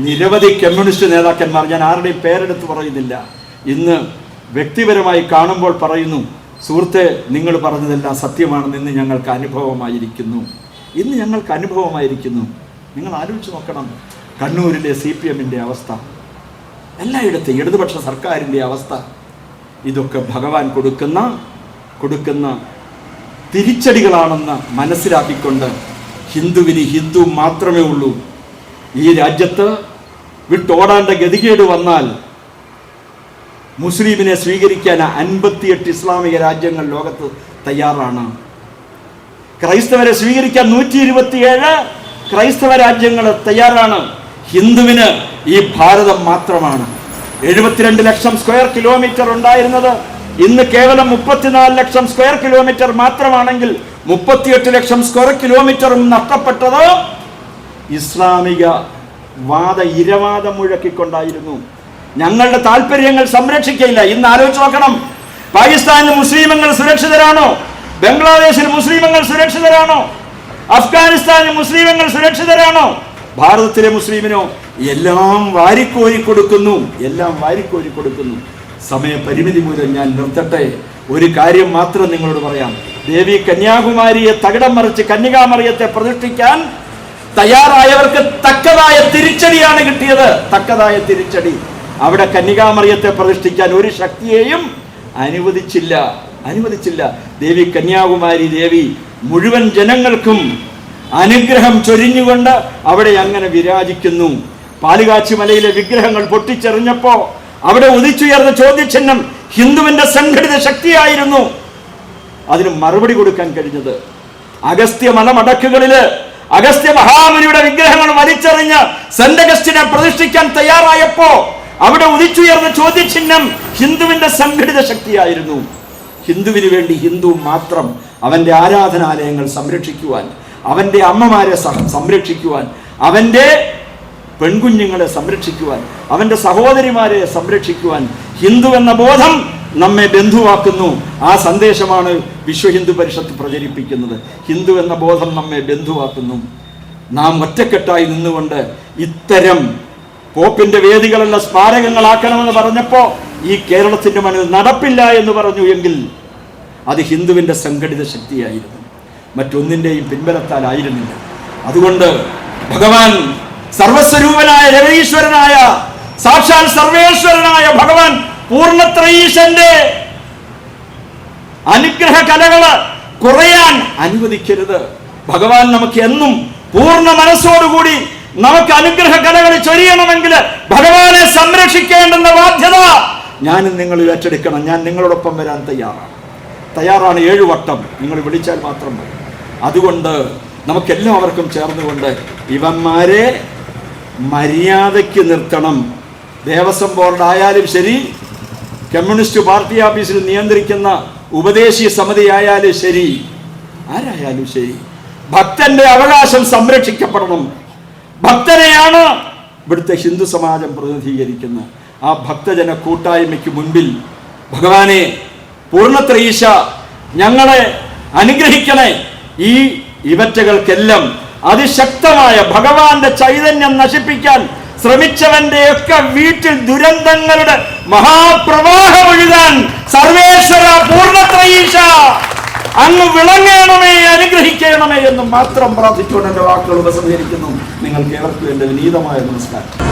നിരവധി കമ്മ്യൂണിസ്റ്റ് നേതാക്കന്മാർ, ഞാൻ ആരുടെയും പേരെടുത്ത് പറയുന്നില്ല, ഇന്ന് വ്യക്തിപരമായി കാണുമ്പോൾ പറയുന്നു, സുഹൃത്തെ നിങ്ങൾ പറഞ്ഞതെല്ലാം സത്യമാണെന്ന് ഇന്ന് ഞങ്ങൾക്ക് അനുഭവമായിരിക്കുന്നു. നിങ്ങൾ ആലോചിച്ച് നോക്കണം, കണ്ണൂരിലെ CPM-ന്റെ അവസ്ഥ, എല്ലായിടത്തും ഇടതുപക്ഷ സർക്കാരിൻ്റെ അവസ്ഥ. ഇതൊക്കെ ഭഗവാൻ കൊടുക്കുന്ന തിരിച്ചടികളാണെന്ന് മനസ്സിലാക്കിക്കൊണ്ട് ഹിന്ദുവിന് ഹിന്ദു മാത്രമേ ഉള്ളൂ. ഈ രാജ്യത്ത് വിട്ടോടാണ്ട ഗതികേട് വന്നാൽ മുസ്ലിമിനെ സ്വീകരിക്കാൻ 58 ഇസ്ലാമിക രാജ്യങ്ങൾ ലോകത്ത് തയ്യാറാണ്. ക്രൈസ്തവരെ സ്വീകരിക്കാൻ 127 ക്രൈസ്തവ രാജ്യങ്ങൾ തയ്യാറാണ്. ഹിന്ദുവിന് ഈ ഭാരതം മാത്രമാണ്. 72 ലക്ഷം സ്ക്വയർ കിലോമീറ്റർ ഉണ്ടായിരുന്നത് ഇന്ന് കേവലം 34 ലക്ഷം സ്ക്വയർ കിലോമീറ്റർ മാത്രമാണെങ്കിൽ 38 ലക്ഷം സ്ക്വയർ കിലോമീറ്ററും നഷ്ടപ്പെട്ടത് ഇസ്ലാമിക ഇരവാദം മുഴക്കിക്കൊണ്ടായിരുന്നു. ഞങ്ങളുടെ താല്പര്യങ്ങൾ സംരക്ഷിക്കില്ല. ഇന്ന് ആലോചിച്ച് നോക്കണം, പാകിസ്ഥാനിൽ മുസ്ലിമുകൾ സുരക്ഷിതരാണോ? ബംഗ്ലാദേശിൽ മുസ്ലിമുകൾ സുരക്ഷിതരാണോ? അഫ്ഗാനിസ്ഥാനിൽ മുസ്ലിമുകൾ സുരക്ഷിതരാണോ? ഭാരതത്തിലെ മുസ്ലിമിനോ? എല്ലാം വാരിക്കോരി കൊടുക്കുന്നു. സമയപരിമിതി മൂലം ഞാൻ നിർത്തട്ടെ. ഒരു കാര്യം മാത്രം നിങ്ങളോട് പറയാം. ദേവി കന്യാകുമാരിയെ തകിടം മറിച്ച് കന്യകാമറിയത്തെ പ്രതിഷ്ഠിക്കാൻ തയ്യാറായവർക്ക് തക്കതായ തിരിച്ചടിയാണ് കിട്ടിയത്. അവിടെ കന്യകാമറിയത്തെ പ്രതിഷ്ഠിക്കാൻ ഒരു ശക്തിയെയും അനുവദിച്ചില്ല. അനുവദിച്ചില്ല. ദേവി കന്യാകുമാരി ദേവി മുഴുവൻ ജനങ്ങൾക്കും അനുഗ്രഹം ചൊരിഞ്ഞുകൊണ്ട് അവിടെ അങ്ങനെ വിരാജിക്കുന്നു. പാലുകാച്ചി മലയിലെ വിഗ്രഹങ്ങൾ പൊട്ടിച്ചെറിഞ്ഞപ്പോ അവിടെ ഉദിച്ചുയർന്ന ചോദ്യചിഹ്നം ഹിന്ദുവിന്റെ സംഘടിത ശക്തിയായിരുന്നു. അതിന് മറുപടി കൊടുക്കാൻ കഴിഞ്ഞത് അഗസ്ത്യ മലമടക്കുകളില് അഗസ്ത്യ മഹാമുനിയുടെ വിഗ്രഹങ്ങൾ വലിച്ചെറിഞ്ഞ് സെന്റ് അഗസ്റ്റിനെ പ്രതിഷ്ഠിക്കാൻ തയ്യാറായപ്പോ അവിടെ ഉദിച്ചുയർന്ന ചോദ്യചിഹ്നം ഹിന്ദുവിന്റെ സംഘടിത ശക്തിയായിരുന്നു. ഹിന്ദുവിന് വേണ്ടി ഹിന്ദു മാത്രം അവന്റെ ആരാധനാലയങ്ങൾ സംരക്ഷിക്കുവാൻ, അവന്റെ അമ്മമാരെ സംരക്ഷിക്കുവാൻ, അവന്റെ പെൺകുഞ്ഞുങ്ങളെ സംരക്ഷിക്കുവാൻ, അവന്റെ സഹോദരിമാരെ സംരക്ഷിക്കുവാൻ ഹിന്ദു എന്ന ബോധം നമ്മെ ബന്ധുവാക്കുന്നു. ആ സന്ദേശമാണ് വിശ്വ ഹിന്ദു പരിഷത്ത് പ്രചരിപ്പിക്കുന്നത്. ഹിന്ദു എന്ന ബോധം നമ്മെ ബന്ധുവാക്കുന്നു. നാം ഒറ്റക്കെട്ടായി നിന്നുകൊണ്ട് ഇത്തരം പോപ്പിന്റെ വേദികളുള്ള സ്മാരകങ്ങളാക്കണമെന്ന് പറഞ്ഞപ്പോ ഈ കേരളത്തിന്റെ മനസ്സിൽ നടപ്പില്ല എന്ന് പറഞ്ഞു എങ്കിൽ അത് ഹിന്ദുവിന്റെ സംഘടിത ശക്തിയായിരുന്നു, മറ്റൊന്നിന്റെയും പിൻബലത്താലായിരുന്നില്ല. അതുകൊണ്ട് ഭഗവാൻ സർവസ്വരൂപനായ രവീശ്വരനായ സാക്ഷാൽ സർവേശ്വരനായ ഭഗവാൻ പൂർണ്ണത്രയീശന്റെ അനുഗ്രഹ കലകള് കുറയാൻ അനുവദിക്കരുത്. ഭഗവാൻ നമുക്ക് എന്നും പൂർണ്ണ മനസ്സോടുകൂടി നമുക്ക് അനുഗ്രഹ കലകൾ ചൊരിയണമെങ്കിൽ ഭഗവാനെ സംരക്ഷിക്കേണ്ടുന്ന ബാധ്യത ഞാനും നിങ്ങൾ ഏറ്റെടുക്കണം. ഞാൻ നിങ്ങളോടൊപ്പം വരാൻ തയ്യാറാണ് 7 വട്ടം നിങ്ങൾ വിളിച്ചാൽ മാത്രം മതി. അതുകൊണ്ട് നമുക്കെല്ലാവർക്കും ചേർന്നുകൊണ്ട് ഇവന്മാരെ മര്യാദയ്ക്ക് നിർത്തണം. ദേവസ്വം ബോർഡ് ആയാലും ശരി, കമ്മ്യൂണിസ്റ്റ് പാർട്ടി ഓഫീസിൽ നിയന്ത്രിക്കുന്ന ഉപദേശി സമിതി ആയാലും ശരി, ആരായാലും ശരി, ഭക്തന്റെ അവകാശം സംരക്ഷിക്കപ്പെടണം. ഭക്തനെയാണ് ഇവിടുത്തെ ഹിന്ദു സമാജം പ്രതിനിധീകരിക്കുന്നത്. ആ ഭക്തജന കൂട്ടായ്മയ്ക്ക് മുൻപിൽ ഭഗവാനെ പൂർണ്ണത്രയീശ ഞങ്ങളെ അനുഗ്രഹിക്കണേ. ഈ ഇവറ്റകൾക്കെല്ലാം അതിശക്തമായ ഭഗവാന്റെ ചൈതന്യം നശിപ്പിക്കാൻ ശ്രമിച്ചവന്റെയൊക്കെ വീട്ടിൽ ദുരന്തങ്ങളുടെ മഹാപ്രവാഹം ഒഴുകാൻ സർവേശ്വര പൂർണ്ണത്രയീശ അങ്ങ് വിളങ്ങണമേ, അനുഗ്രഹിക്കണമേ എന്ന് മാത്രം പ്രാർത്ഥിച്ചുകൊണ്ട് എന്റെ വാക്കുകൾ ഉപസംഹരിക്കുന്നു. നിങ്ങൾക്ക് ഏവർക്കും എന്റെ വിനീതമായ നമസ്കാരം.